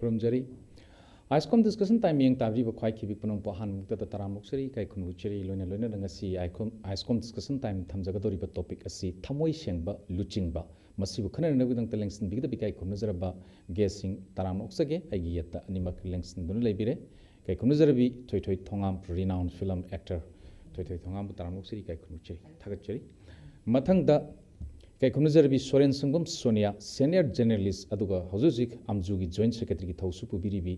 Kurumjari. ISCOM discussion time yang tabri ba khwai khibi punong pahan mukta ta taram muksari kai khunu chiri loina loina ngasi ISCOM discussion time thamjaga dori ba topic asi thamoi sengba luchingba masibu khana na bidang telengsin bigda bikai khunu zaraba guessing taram muksage agi yatta animak lengsin dun leibire kai khunu zarabi thoi thoi thongam renowned film actor thoi thoi thongam taram muksari kai khunu chiri thagat chiri mathang da kai khunu zarabi Soren Sangum Sonia senior journalist aduga hojuzik amjugi joint secretary ki thausu pubiribi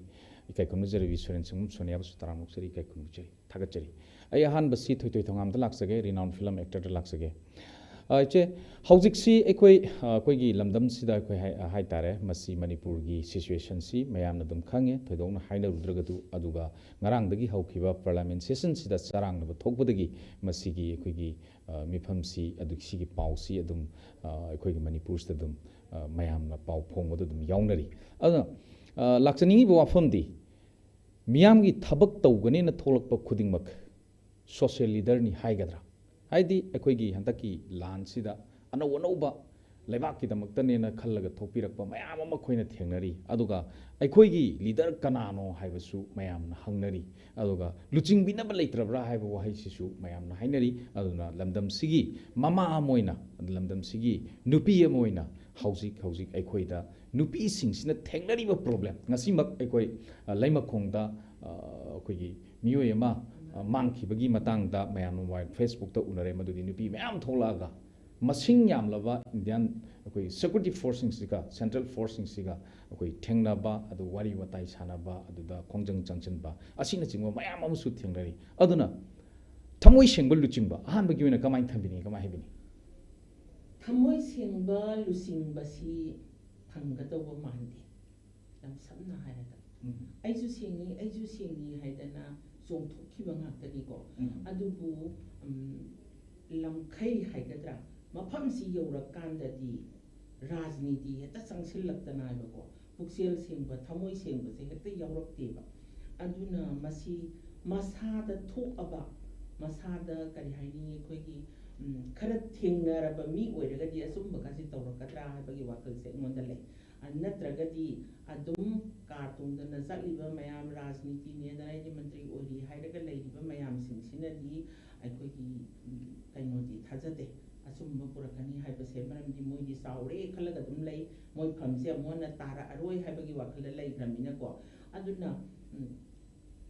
kai khunu zarabi Soren Sangum Sonia basu taram muksari kai khunu chiri thagat chiri ai han basi thoi thoi thongam da laksage renowned film actor da laksage che housing si ekoi gi lamdam sida ekoi hai tare masi manipur gi situation si mayam na dum khange thoidong na haina rudragadu aduga ngarang dagi haukiba parliament session sida sarang na thokbadagi masi gi ekoi gi mifam si adu si gi pau si adum ekoi gi manipur sta dum mayam na pau phongbodu dum yaunari adu lakchani bo wafam di miyam gi thabak tawgani na tholakpa khudingmak social leader ni haigadra haidi ekhoigi hantaki lan sida anauba leibak ki damakta ne na khallaga thopirakpa mayam ama khoina thengnari aduga ekhoigi leader kanano haibasu mayam na hangnari aduga luching binaba leitrabra haiba wahai sisu mayam na hainari aduna lamdam sigi mama amoina lamdam sigi nupi amoina hauzik ekhoida nupi singsina thengnari ba problem ngasimak ekoi laimakhongda ekhoigi miyoi ama mangki bagi matang da mayam mobile Facebook ta unare madudi nupi mayam tholaga masing yam laba Indian akoi security forcing siga central forcing siga akoi thengna ba adu wari watai sana ba adu da khongjang changchen ba asina chingwa mayam amsu thengnari aduna thamoi sengbal luchingba ahan bagi wena kamai thambini kamai hebini thamoi sengba luchingba si thangga dawa mande lam samna haida aiju sengi haidana zong thokhiba ngakani ko adubu lamkhai haigadra mafam si yorakanda di rajniti heta changsillaktana ba ko puksel sengba thamoi sengba se heta yawrakte ba aduna masi masada thokaba masada kari haini khoigi khara thengaraba mi oiragadi asumba kasi tawrakadra habagi wakal se ngonda le natragadi adum kartung na chaliba mayam rajniti ne danai mantri ori hairaga leiba mayam singsina di aikoi kainodi thajade asumba purakani haiba se maram di moi di saure khalaga dum lei moi phamse mona tara aroi haibagi wakal lei gramina ko aduna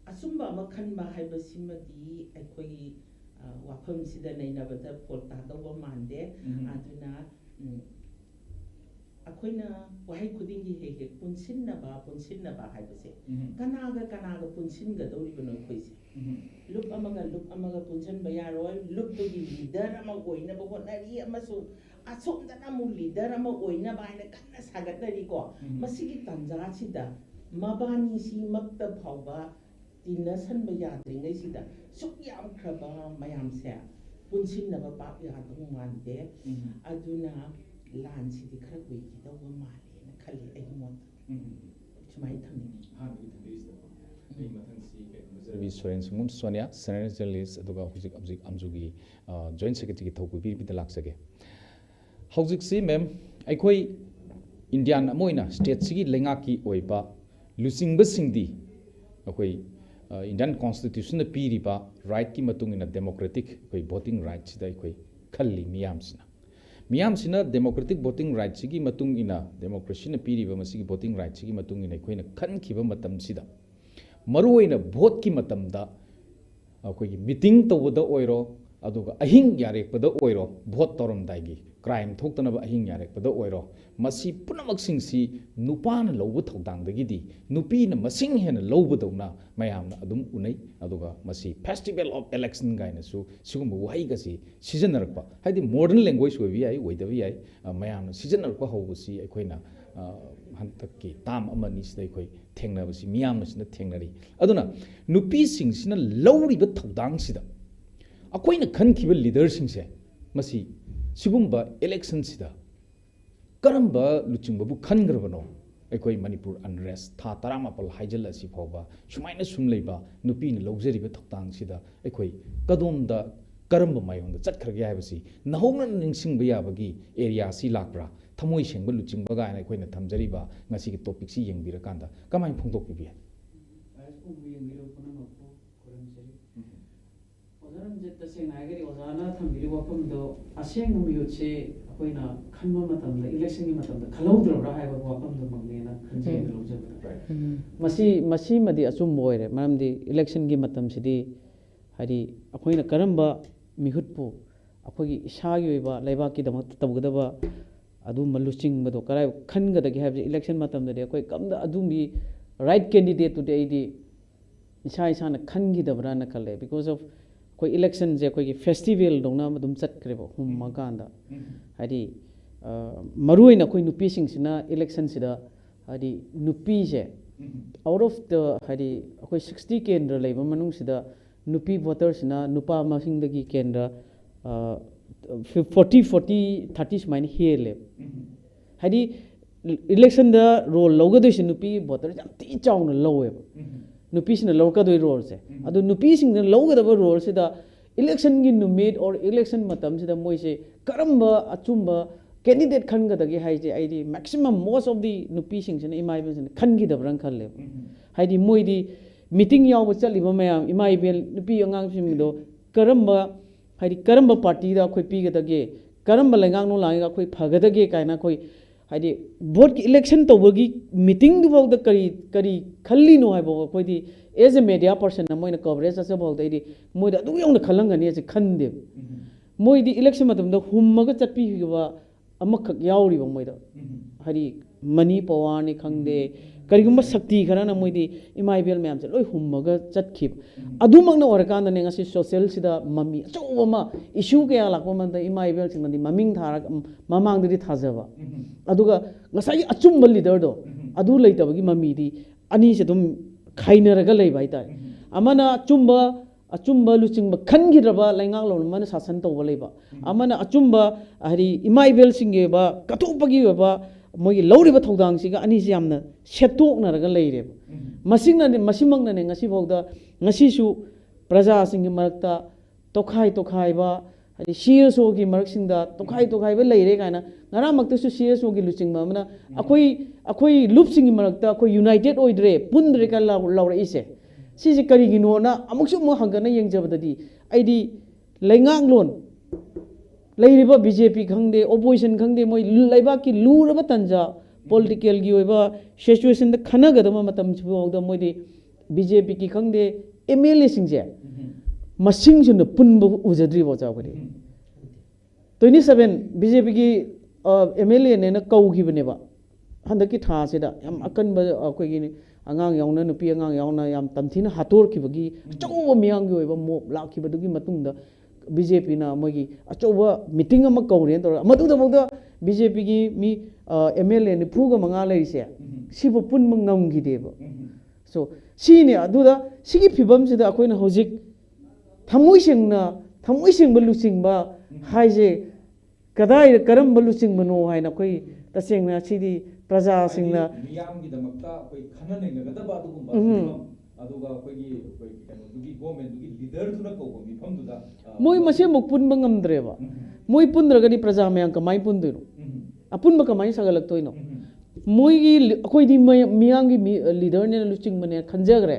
asumba ma khanba haiba simadi aikoi wafam sida naina bada polta dawa mande aduna akoina wahai khudingi he punsinna ba haibase kanaga punsinga dori bano khoise lup amaga punsan bayaroi lup to gi leader ama oina ba honari amasu asomda namu leader ama oina ba ina kanna sagatari ko masigi tanja sida mabani si makta phawba tinasan ba yadri ngai sida suk yam khraba mayam se punsinna ba pa ya dum mande aduna lan sidi khara koi ki dawa male na khali ai mon chumai thamni ha bi thamni ai mathang si ke Soren Sangum Sonia senior journalist aduga hujik amjugi joint secretary ki thoku bi bi laksage hujik si mem aikoi Indian amoina state sigi lenga ki oiba lusingba singdi akoi Indian constitution na piri ba right ki matung ina democratic koi voting right sida aikoi khalli miyam sina miyam sina democratic voting right sigi matung ina democracy na piri ba masigi voting right sigi matung ina koina khan khiba matam sida maruoina vote ki matam da akoi meeting tawda oiro aduga ahing yarek pada oiro vote torom daigi crime thoktana ba ahing yarek pada oiro masi punamak singsi nupana lobu thodang dagi di nupi na masing hena lobu dawna mayam na adum unai aduga masi festival of election gaina su sigum wai ga si season rakpa haidi modern language we ai wei da wi ai mayam na season rakpa hobu si akoina hantakki tam amani sidai koi thengna basi miyam na sina thengnari aduna nupi singsina lowri ba thodang sida akoina khankiba leader singse masi sigumba election sida karamba luchingba bu khangrabano ekoi manipur unrest tha taramapal haijal asi phoba sumaina sumleiba nupi na logzeri ba thoktang sida ekoi kadomda karamba mayonda chatkhra ge haibasi nahongna ningsing ba yabagi area si lakbra ꯊꯃꯣꯏ ꯁꯦꯡꯕ ꯂꯨꯆꯤꯡꯕ ꯒꯥꯏꯅ ꯑꯩꯈꯣꯏꯅ ꯊꯝꯖꯔꯤꯕ ꯉꯁꯤꯒꯤ ꯇꯣꯄꯤꯛꯁꯤ ꯌꯦꯡꯕꯤꯔꯀꯥꯟꯗ ꯀꯃꯥꯏꯅ ꯐꯣꯡꯗꯣꯛꯄꯤꯕꯤ? ओजारंजे तसेंना Hagari ओजाना थंबिरि वाफमदो असेंग मियुतसे अखोइना खन्मा मतमदा election की मतमदा खलौद्रबरा हाइबा वाफमदो मगनेना खंजे लौजबदा मसी मदी अचुम बोयरे मरमदी election की मतम सिदी हारी अखोइना करंबा मिहुतपु अखोगी इसागी ओइबा लेबा की दमक तबगदबा अदु मलुचिंग बदो कराय खनगदगे हाइबे इलेक्शन मतमदे अखोइ कमदा अदुमी राइट कैंडिडेट टुडे इदी इसा इसाना खनगिदबरा न खले बिकॉज ऑफ कोई इलेक्शन जे कोई फेस्टिवल दोना मदुम चटक्रेबो हुम्मा कांदा हादी मरुइना कोई नुपी सिंगसिना इलेक्शन सिदा हादी नुपी जे आउट ऑफ द हादी कोई 60 केंद्र लेबा मनुंग सिदा नुपी वोटर्स ना नुपा मसिंगदगी केंद्र 40-30 सुमाइन हेले हादी इलेक्शन द रोल लौगदोसि नुपी वोटर जाम ती चाउना लौवेबा नुपीसिना लौकदोइ रोल से अदु नुपीसिंगना लौगदबा रोल सिदा इलेक्शन की नुमित और इलेक्शन मतम सिदा मोइसे करम्बा अचुम्बा कैंडिडेट खनगदगे हाइजे आइदी मैक्सिमम मोस्ट ऑफ दी नुपीसिंगसिना इमाइबेसिना खनगिदबरन खले हाइदी मोइदी मीटिंग याव चलिबा मयाम इमाइबेल नुपी अंगांगसिंगदो करम्बा हाइदी करम्बा पार्टी दा कोई पीगदगे करम्बा लेंगांग नो लांगा कोई फगदगे काइना कोई हाइदी वोट की इलेक्शन तौबगी मीटिंग दुफाउदा करी खल्ली नो हाइबो कोइदी एज ए मीडिया पर्सन मोइना कवरेज असे बहुदैदी मोइदा अदु यौना खलंगनी असे खंदे मोइदी इलेक्शन मतमदा हुम्मगा चटपीबा अमखक यावरिबो मोइदा हाइदी मनी पवारनी खंगदे करिगुम्बा शक्ति खराना मोइदी इमाइबेल मैम से लोय हुम्मगा चटखिब अदुमकना ओरकांदा ने ngasi सोशल सिदा मम्मी अचौबमा इशू कया लाकबा मनदा इमाइबेल सिंगदी ममिंग थारा ममांगदि थाजबा अदुगा ngасai अचुम्बा लीडर दो अदु लेतबगी मम्मीदी अनि से दुम खाइनरगा लेबा इताय अमना अचुम्बा लुचिंगबा खनगिरबा लैंगांग लोन मन शासन तौबा लेबा अमना अचुम्बा हरि इमाइबेल सिंगेबा कथोपगी बा मोगी लौरिबा थौदांग सिगा अनि से यामना सेटोकनरगा लेरेबा मसिंगना मसिमंगना ने ngasi बौदा ngasi सु प्रजा सिंग मरक्ता तोखाइबा हरि सीएसओ की मरक्सिंगदा तोखाइबा लेरे काना ngara maktasu सीएसओ की लुचिंगबा मना अखोई लुपसिंग मरक्ता अखोई यूनाइटेड ओइद्रे पुंद्रे का लौरा इसे सिजे करिगिनो ना अमुकसु मो हंगना यंगजबददी आइदी लैंगांग लोन लेरिबा बीजेपी खंगदे ओपोजिशन खंगदे मोइ लैबा की लूरबा तंजा पॉलिटिकल की ओइबा सिचुएशन द खनगदमा मतम छिबोदा मोइदी बीजेपी की खंगदे एमएलए सिंगजे मसिंग जुन पुनबो उजद्री बोजाबदे 27 बीजेपी की एमएलए ने कौगिबनेबा हंदकी था सेदा याम अकनबा अखोगी angang yauna nupi angang yauna yam tamthina hator khibagi achoba miyang gi oiba mob lakhibadugi matungda BJP na mogi achoba meeting ama kaure tor amadu da bogda BJP gi mi MLA ni phuga manga leise sibo pun mangam gi deba so sini aduda sigi phibam sida akoina hojik thamoi sengba luchingba haije kadai karam baluching bano haina koi tasengna sidi प्रजा सिंगना मियाम की दमकता कोई खनन ने गदबा दुगुम अदुगा कोई कनो दुगी government दुगी leader दुना को मिफम दुदा मोय मसे मुपुन बंगमद्रेबा मोय पुनद्रगनी प्रजा मयां कमाई पुनदुनो अपुन म कमाई सगलक्तोइनो मोय की कोई दी मियां की लीडर ने लुचिंग बने खंजगरे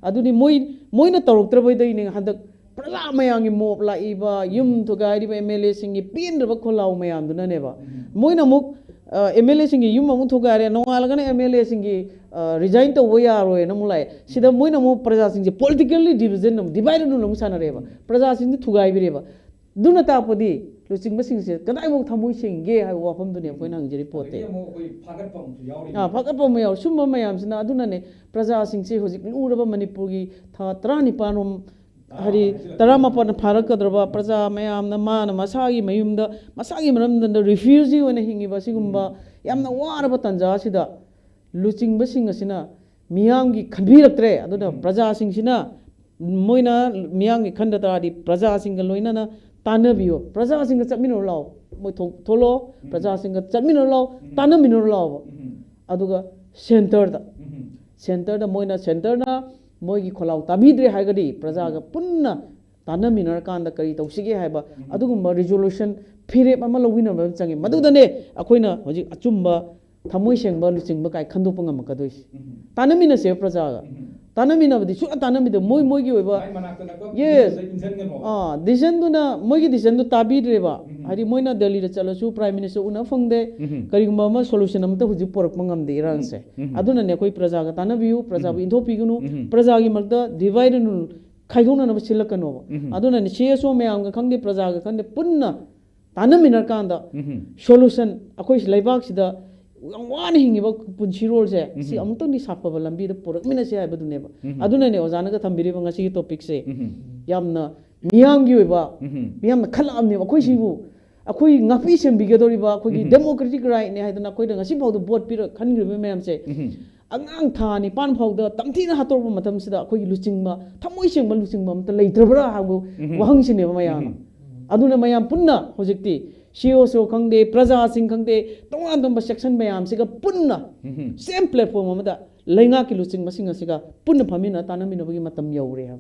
अदुनी मोय न तरोक्त्रबय दैने हदक प्रजा मयां की मोप लाइबा युम तो गाइरी एमएलए सिंगी पिनरबा खोलाउ मयां दुना नेबा मोय न मुक MLA सिंगी युम अमु थोगारे नोंगालगने MLA सिंगी रिजाइन तो वो यारोय नमुलाय सिदा मोइना मो प्रजा सिंगी पॉलिटिकली डिवीजन नम डिवाइड नु नमु सानरेबा प्रजा सिंगी थुगाइबिरेबा दुना तापदी लुचिंग बसिंगसे कदाइ मो थमोइ सिंगे हाय वाफम दुने कोइना हंजरी पोते फागतपम याव सुम मयाम सिना अदुनाने प्रजा सिंगसे होजिक उरबा मणिपुर की था 39 रोम हरि तरामपन फारकद्रबा प्रजा मयाम न मान मसागी मयुमद मसागी मरमद रिफ्यूजी ओने हिंगिबा सिगुम्बा यामना वारबा तंजा सिदा लुचिंगबा सिंग असिना मियाम की खनबिरक्त्रे अदुना प्रजा सिंगसिना मोइना मियाम की खंडतादी प्रजा सिंग लोइना तानबियो प्रजा सिंग चमिनो लाव मोइ थोलो प्रजा सिंग चमिनो लाव तानमिनो लाव अदुगा सेंटर दा मोइना सेंटर ना मोगी खोलाव ताबिद्रे हागदी प्रजा का पुन्ना तानमिनरकांदा करी तौसिगे हाइबा अदुगुम्बा रिजोल्यूशन फिरेप अमा लौबिनबा चंगे मदुदने अखोइना होजि अचुम्बा थमोइ सेंबा लुचिंबा काय खंदोप ngam तानमिना से प्रजा तानमिना बदि सु तानमिद मोइ मोइगी ओइबा yes डिसीजन दुना मोइगी डिसीजन दु ताबिद्रेबा हादि मोइना दिल्ली रे चलसु प्राइम मिनिस्टर उना फंगदे करिगुम्बा मा सोल्यूशन अमता हुजि पोरक मंगम दे इरानसे अदुना ने कोइ प्रजा गा तानबियु प्रजा बु इंथोपिगुनु प्रजा गी मगदा डिवाइड नु खाइगोना न सिलकनो अदुना ने सीएसओ मयाम गा खंगदे प्रजा गा खंगदे पुन्ना तानमिनर कांदा सोल्यूशन अखोइ लेबाक सिदा वान हिंगिबा पुंसी रोल से सी अमतोंनि साफबा लंबी द पोरकमिना से हाइबदुनेबा अदुना ने ओजाना गा थंबिरिबा ngasi टॉपिक से यामना मियामगी ओइबा मियामना खलामने अखोइ सिबु अखोइ ngapि सेमबिगदोरिबा अखोइ डेमोक्रेटिक राइट ने हाइदना अखोइ द ngasi फाउद बोट पिर खनग्रिबा मयाम से अंगांग थानि पान फाउद तमथिना हातोरबा मतम सिदा अखोइ लुचिंगबा थमोइ सेंबा लुचिंगबा अमता लेत्रबरा हागु वहंसिने मयाम अदुना मयाम पुन्ना होजिक्ति सीओसो खंगदे प्रजा सिंह खंगदे तोंगान तोंबा सेक्शन मयाम सिगा पुन्ना सेम प्लेटफॉर्म अमदा लेंगा की लुचिंग मसिंग सिगा पुन्ना फमिना तानमिनबगी मतम यौरे हा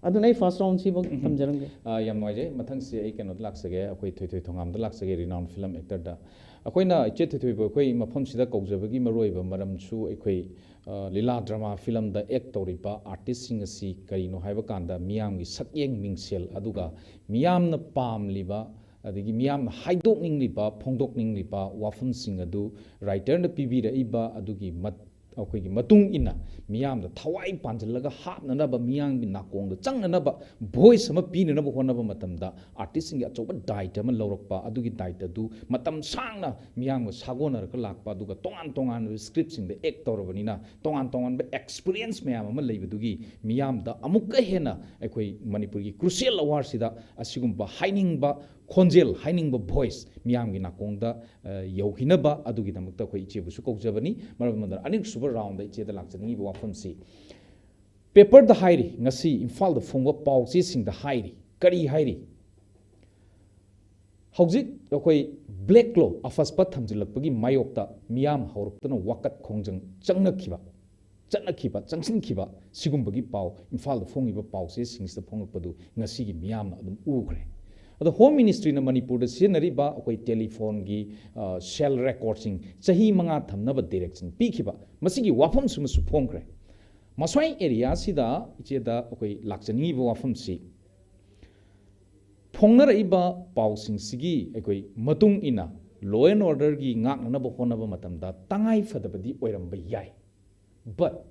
अदुना आई फर्स्ट राउंड सिबो समजरंगे याम नोइजे मथंग से आई कैनो लाक्सगे अखोइ थोइ थोइ थोंगाम द लाक्सगे रिनाउंड फिल्म एक्टर दा अखोइना इचे थोइ थोइ अखोइ मफम सिदा कौजबगी मरोइबा मरमसु अखोइ लीला ड्रामा फिल्म द एक्ट तौरिबा आर्टिस्ट सिंग असि करिनो हाइबा कांदा मियामगी सक्येंग मिंगसेल अदुगा मियामना पामलिबा अदगी मियाम हाइदोकनिंगलिबा फोंदोकनिंगलिबा वाफमसिंग अदु राइटर पीबीरइबा अदुगी अखोइगी मतुंग इना मियाम थवाई पांजलगा हापननबा मियांगी नाकोंग चंगनबा वॉइस अमा पीननबा होनबा मतमदा आर्टिस्टसिंग अचौबा डाइट अमा लौरकपा अदुगी डाइट अदु मतम सांगना मियांग सागोनरक लाकपा अदुगा तोंगान तोंगान स्क्रिप्टसिंग द एक्ट तौरबनिना तोंगान तोंगान बे एक्सपीरियंस मयाम अमा लेबदुगी मियाम द अमुक हेना अखोइ मणिपुरगी क्रुशियल अवार्ड सिदा असिगुम्बा हाइनिंगबा खोंजेल हाइनिंग वॉइस मियाम की नाकोंग यौहिनब अदुगीदमक्ता अखोइ इचेबुसु कौजबनी मरमदर अनिक सुबर राउंड इचेद लाक्चनिंगी वाफमसी पेपर द हाइरी ngasi इम्फाल द फोंगो पाउचे सिंग द हाइरी करी हाइरी हौजिक अखोइ ब्लैक लो अफसपा थमजिलपगी मायोक्ता मियाम हौरक्तना वाकत खोंजंग चंगनखिबा चनखिबा चंगसिनखिबा सिगुम्बगी पाउ इम्फाल द फोंगिबा पाउचे सिंगस फोंगपदु ngasi gi मियाम अदुम उग्रे अदो होम मिनिस्ट्री ना मणिपुर सिनरीबा अखोइ टेलीफोन की सेल रेकॉर्डिंग चाही मंगा थमनब डायरेक्शन पीखिबा मसिगी वाफम सुमसु फोंग्रे मस्वाई एरिया सिदा इचेदा अखोइ लाक्चनी वाफम सि फोंगनरइबा पाउसिंग सिगी अखोइ मतुंग इना लॉ एंड ऑर्डर की ngaknanaba honaba matamda tangai fadabadi oiramba yai but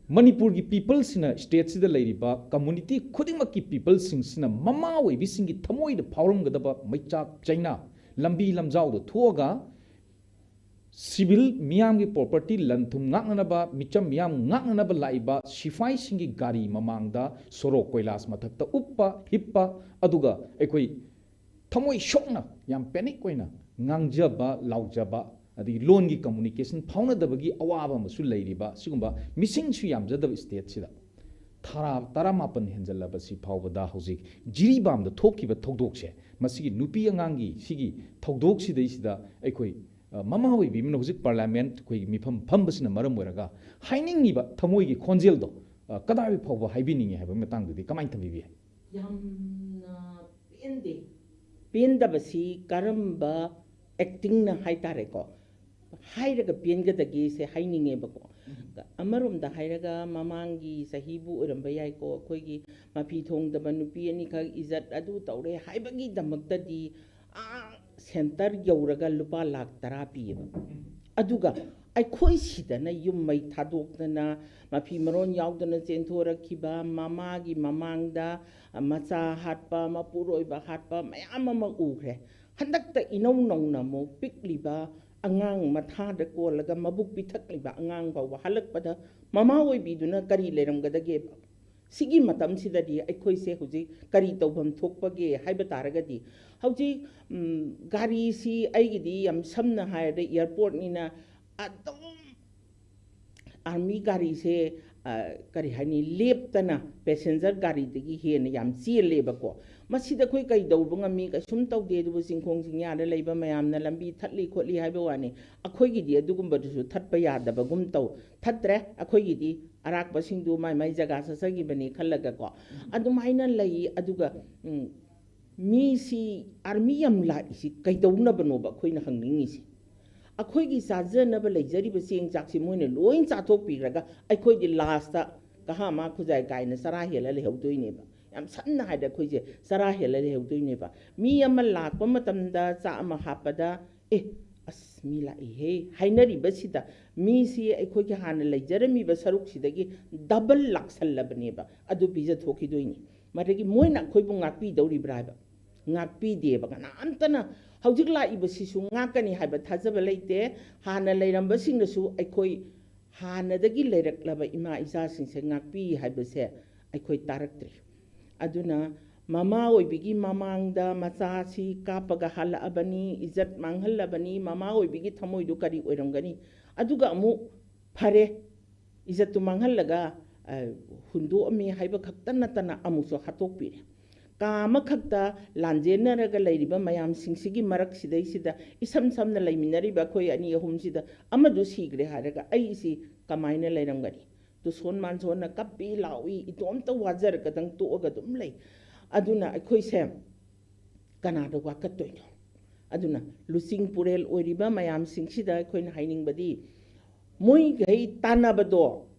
Manipur की पीपल सिना स्टेट सिदा लेरिबा कम्युनिटी खुदिंगमक की पीपल सिंग सिना ममा ओइबि सिंगी थमोइद फावरमगदबा मैचाक चाइना लंबी लमजाउद थोगा सिविल मियाम की प्रॉपर्टी लंथुम ngaknanaba मिचम मियाम ngaknanaba लाइबा सिफाई सिंगी गाड़ी ममांगदा सोरो कोइलास मथक्ता उप्पा हिप्पा अदुगा एकोइ थमोइ शोकना याम पैनिक कोइना ngangjaba laujaba अदी लोन की कम्युनिकेशन फाउनदबगी अवाबा मसु लेरिबा सिगुम्बा मिसिंग सु यामजदब स्टेट सिदा थारा तरामापन हेंजलबा सि फावबदा हौजिक जिरिबाम द थोकिबा थौदोकसे मसिगी नुपी अंगांगी सिगी थौदोक सिदैसिदा अखोइ ममा होइ बिमन हौजिक पार्लियामेंट खोइ मिफम फम्बसिना मरम ओरगा हाइनिंगिबा थमोइगी खोंजेलदो कदाबि फावबा हाइबिनिंगे हाइबा मतांगदि कमाइन थबिबि यामना पेंदबसी करम्बा एक्टिंग ना हाइतारेको हाइरगा पेनगदगी से हाइनिंगेबको अमरोमदा हाइरगा ममांगी सहीबु ओरंबा याइको अखोइगी माफी थोंगदबा नुपी अनि खा इज्जत अदु तौरे हाइबगी दमक्तदी आ सेंटर यौरगा लुपा लाख 10 पीबा अदुगा अखोइ सिदना युम मै थादोक्तना माफी मरोन याउदना चेंथोरखिबा ममागी ममांगदा मचा हाटपा मपुरोइबा हाटपा मयाम अमा उख्रे हंदक्ता इनौ नौना मो पिकलिबा अंगांग मथाद कोलगा मबुक पिथकलिबा अंगांग बाव हलकपदा ममा ओइबिदुना करी लेरमगदगे सिगी मतम सिददी अखोइ से हुजि करी तौभम थोकपगे हाइबा तारगदी हौजि गाड़ी सी आइगिदी यम समना हायद एयरपोर्ट निना अदम आर्मी गाड़ी से करी हानि लेपतना पैसेंजर गाड़ी दगी हेन याम चेलेबको मसिदा खोइ कई दौबंगमी कसुम तौदे दुबु सिंखोंग सिंयादा लेबा मयामना लंबी थटली खोटली हाइबा वानी अखोइगिदी अदुगुम्बदुसु थटपा यादबगुम तौ थत्रे अखोइगिदी ꯑꯔꯥꯛꯄꯁꯤꯡꯗꯨ ꯃꯥꯏ ꯃꯥꯏ ꯖꯒꯥ ꯆꯠꯆꯈꯤꯕꯅꯤ ꯈꯜꯂꯒꯀꯣ ꯑꯗꯨꯃꯥꯏꯅ ꯂꯩ ꯑꯗꯨꯒ ꯃꯤꯁꯤ ꯑꯥꯔꯃꯤ ꯌꯥꯝ ꯂꯥꯛꯏꯁꯤ ꯀꯩꯗꯧꯅꯕꯅꯣꯕ ꯑꯩꯈꯣꯏꯅ ꯍꯪꯅꯤꯡꯉꯤꯁꯤ ꯑꯩꯈꯣꯏꯒꯤ ꯆꯥꯖꯅꯕ ꯂꯩꯖꯔꯤꯕ ꯆꯦꯡ ꯆꯥꯛꯁꯤ ꯃꯣꯏꯅ ꯂꯣꯏ ꯆꯥꯊꯣꯛꯄꯤꯔꯒ ꯑꯩꯈꯣꯏꯗꯤ ꯂꯥꯁꯇ ꯀꯍꯥꯃꯥ ꯈꯨꯖꯥꯏ ꯀꯥꯏꯅ ꯆꯔꯥ ꯍꯦꯜꯂ ꯂꯩꯍꯧꯗꯣꯏꯅꯦꯕ ꯌꯥꯝ ꯁꯝꯅ ꯍꯥꯏꯔꯗꯤ ꯑꯩꯈꯣꯏꯁꯦ ꯆꯔꯥ ꯍꯦꯜꯂ ꯂꯩꯍꯧꯗꯣꯏꯅꯦꯕ ꯃꯤ ꯑꯃ ꯂꯥꯛꯄ ꯃꯇꯝꯗ ꯆꯥꯛ ꯑꯃ ꯍꯥꯞꯄꯗ ꯑꯁ ꯃꯤ ꯂꯥꯛꯏꯍꯦ ꯍꯥꯏꯅꯔꯤꯕꯁꯤꯗ ꯃꯤꯁꯤ ꯑꯩꯈꯣꯏꯒꯤ ꯍꯥꯟꯅ ꯂꯩꯖꯔꯝꯃꯤꯕ ꯁꯔꯨꯛꯁꯤꯗꯒꯤ ꯗꯕꯜ ꯂꯥꯛꯁꯜꯂꯕꯅꯦꯕ ꯑꯗꯨ ꯄꯤꯖꯊꯣꯛꯈꯤꯗꯣꯏꯅꯤ ꯃꯗꯒꯤ ꯃꯣꯏꯅ ꯑꯩꯈꯣꯏꯕꯨ ꯉꯥꯛꯄꯤꯗꯧꯔꯤꯕ꯭ꯔꯥ ꯍꯥꯏꯕ ꯉꯥꯛꯄꯤꯗꯦꯕ ꯀꯅꯥꯝꯇꯅ ꯍꯧꯖꯤꯛ ꯂꯥꯛꯏꯕꯁꯤꯁꯨ ꯉꯥꯛꯀꯅꯤ ꯍꯥꯏꯕ ꯊꯥꯖꯕ ꯂꯩꯇꯦ ꯍꯥꯟꯅ ꯂꯩꯔꯝꯕꯁꯤꯡꯅꯁꯨ ꯑꯩꯈꯣꯏ ꯍꯥꯟꯅꯗꯒꯤ ꯂꯩꯔꯛꯂꯕ ꯏꯃꯥ ꯏꯆꯥꯁꯤꯡꯁꯦ ꯉꯥꯛꯄꯤ ꯍꯥꯏꯕꯁꯦ ꯑꯩꯈꯣꯏ ꯇꯥꯔꯛꯇ꯭ꯔꯤ ꯑꯗꯨꯅ ꯃꯃꯥ ꯑꯣꯏꯕꯤꯒꯤ ꯃꯃꯥꯡꯗ ꯃꯆꯥꯁꯤ ꯀꯥꯞꯄꯒ ꯍꯜꯂꯛꯑꯕꯅꯤ ꯏꯖꯠ ꯃꯥꯡꯍꯜꯂꯕꯅꯤ ꯃꯃꯥ ꯑꯣꯏꯕꯤꯒꯤ ꯊꯃꯣꯏꯗꯨ ꯀꯔꯤ ꯑꯣꯏꯔꯝꯒꯅꯤ ꯑꯗꯨꯒ ꯑꯃꯨꯛ ꯐꯔꯦ ꯏꯖꯠꯇꯨ ꯃꯥꯡꯍꯜꯂꯒ ꯍꯨꯟꯗꯣꯛꯑꯝꯃꯤ ꯍꯥꯏꯕ ꯈꯛꯇ ꯅꯠꯇꯅ ꯑꯃꯨꯛꯁꯨ ꯍꯥꯠꯇꯣꯛꯄꯤꯔꯦ ꯀꯥ ꯑꯃꯈꯛꯇ ꯂꯥꯟꯖꯦꯟꯅꯔꯒ ꯂꯩꯔꯤꯕ ꯃꯌꯥꯝꯁꯤꯡꯁꯤꯒꯤ ꯃꯔꯛꯁꯤꯗꯩꯁꯤꯗ ꯏꯁꯝ ꯁꯝꯅ ꯂꯩꯃꯤꯟꯅꯔꯤꯕ ꯑꯩꯈꯣꯏ ꯑꯅꯤ ꯑꯍꯨꯝꯁꯤꯗ ꯑꯃꯗꯨ ꯁꯤꯈ꯭ꯔꯦ ꯍꯥꯏꯔꯒ ꯑꯩꯁꯤ ꯀꯃꯥꯏꯅ ꯂꯩꯔꯝꯒꯅꯤ ꯇꯨꯁꯣꯟ ꯃꯥꯟꯁꯣꯟꯅ ꯀꯞꯄꯤ ꯂꯥꯎꯏ ꯏꯇꯣꯝꯇ ꯋꯥꯖꯔꯒꯗꯪ ꯇꯣꯛꯑꯒ ꯑꯗꯨꯝ ꯂꯩ ꯑꯗꯨꯅ ꯑꯩꯈꯣꯏꯁꯦ ꯀꯅꯥꯗ ꯋꯥꯀꯠꯇꯣꯏꯅꯣ ꯑꯗꯨꯅ ꯂꯨꯆꯤꯡ ꯄꯨꯔꯦꯜ ꯑꯣꯏꯔꯤꯕ ꯃꯌꯥꯝꯁꯤꯡꯁꯤꯗ ꯑꯩꯈꯣꯏꯅ ꯍꯥꯏꯅꯤꯡꯕꯗꯤ ꯃꯣꯏꯒꯩ ꯇꯥꯟꯅꯕꯗꯣ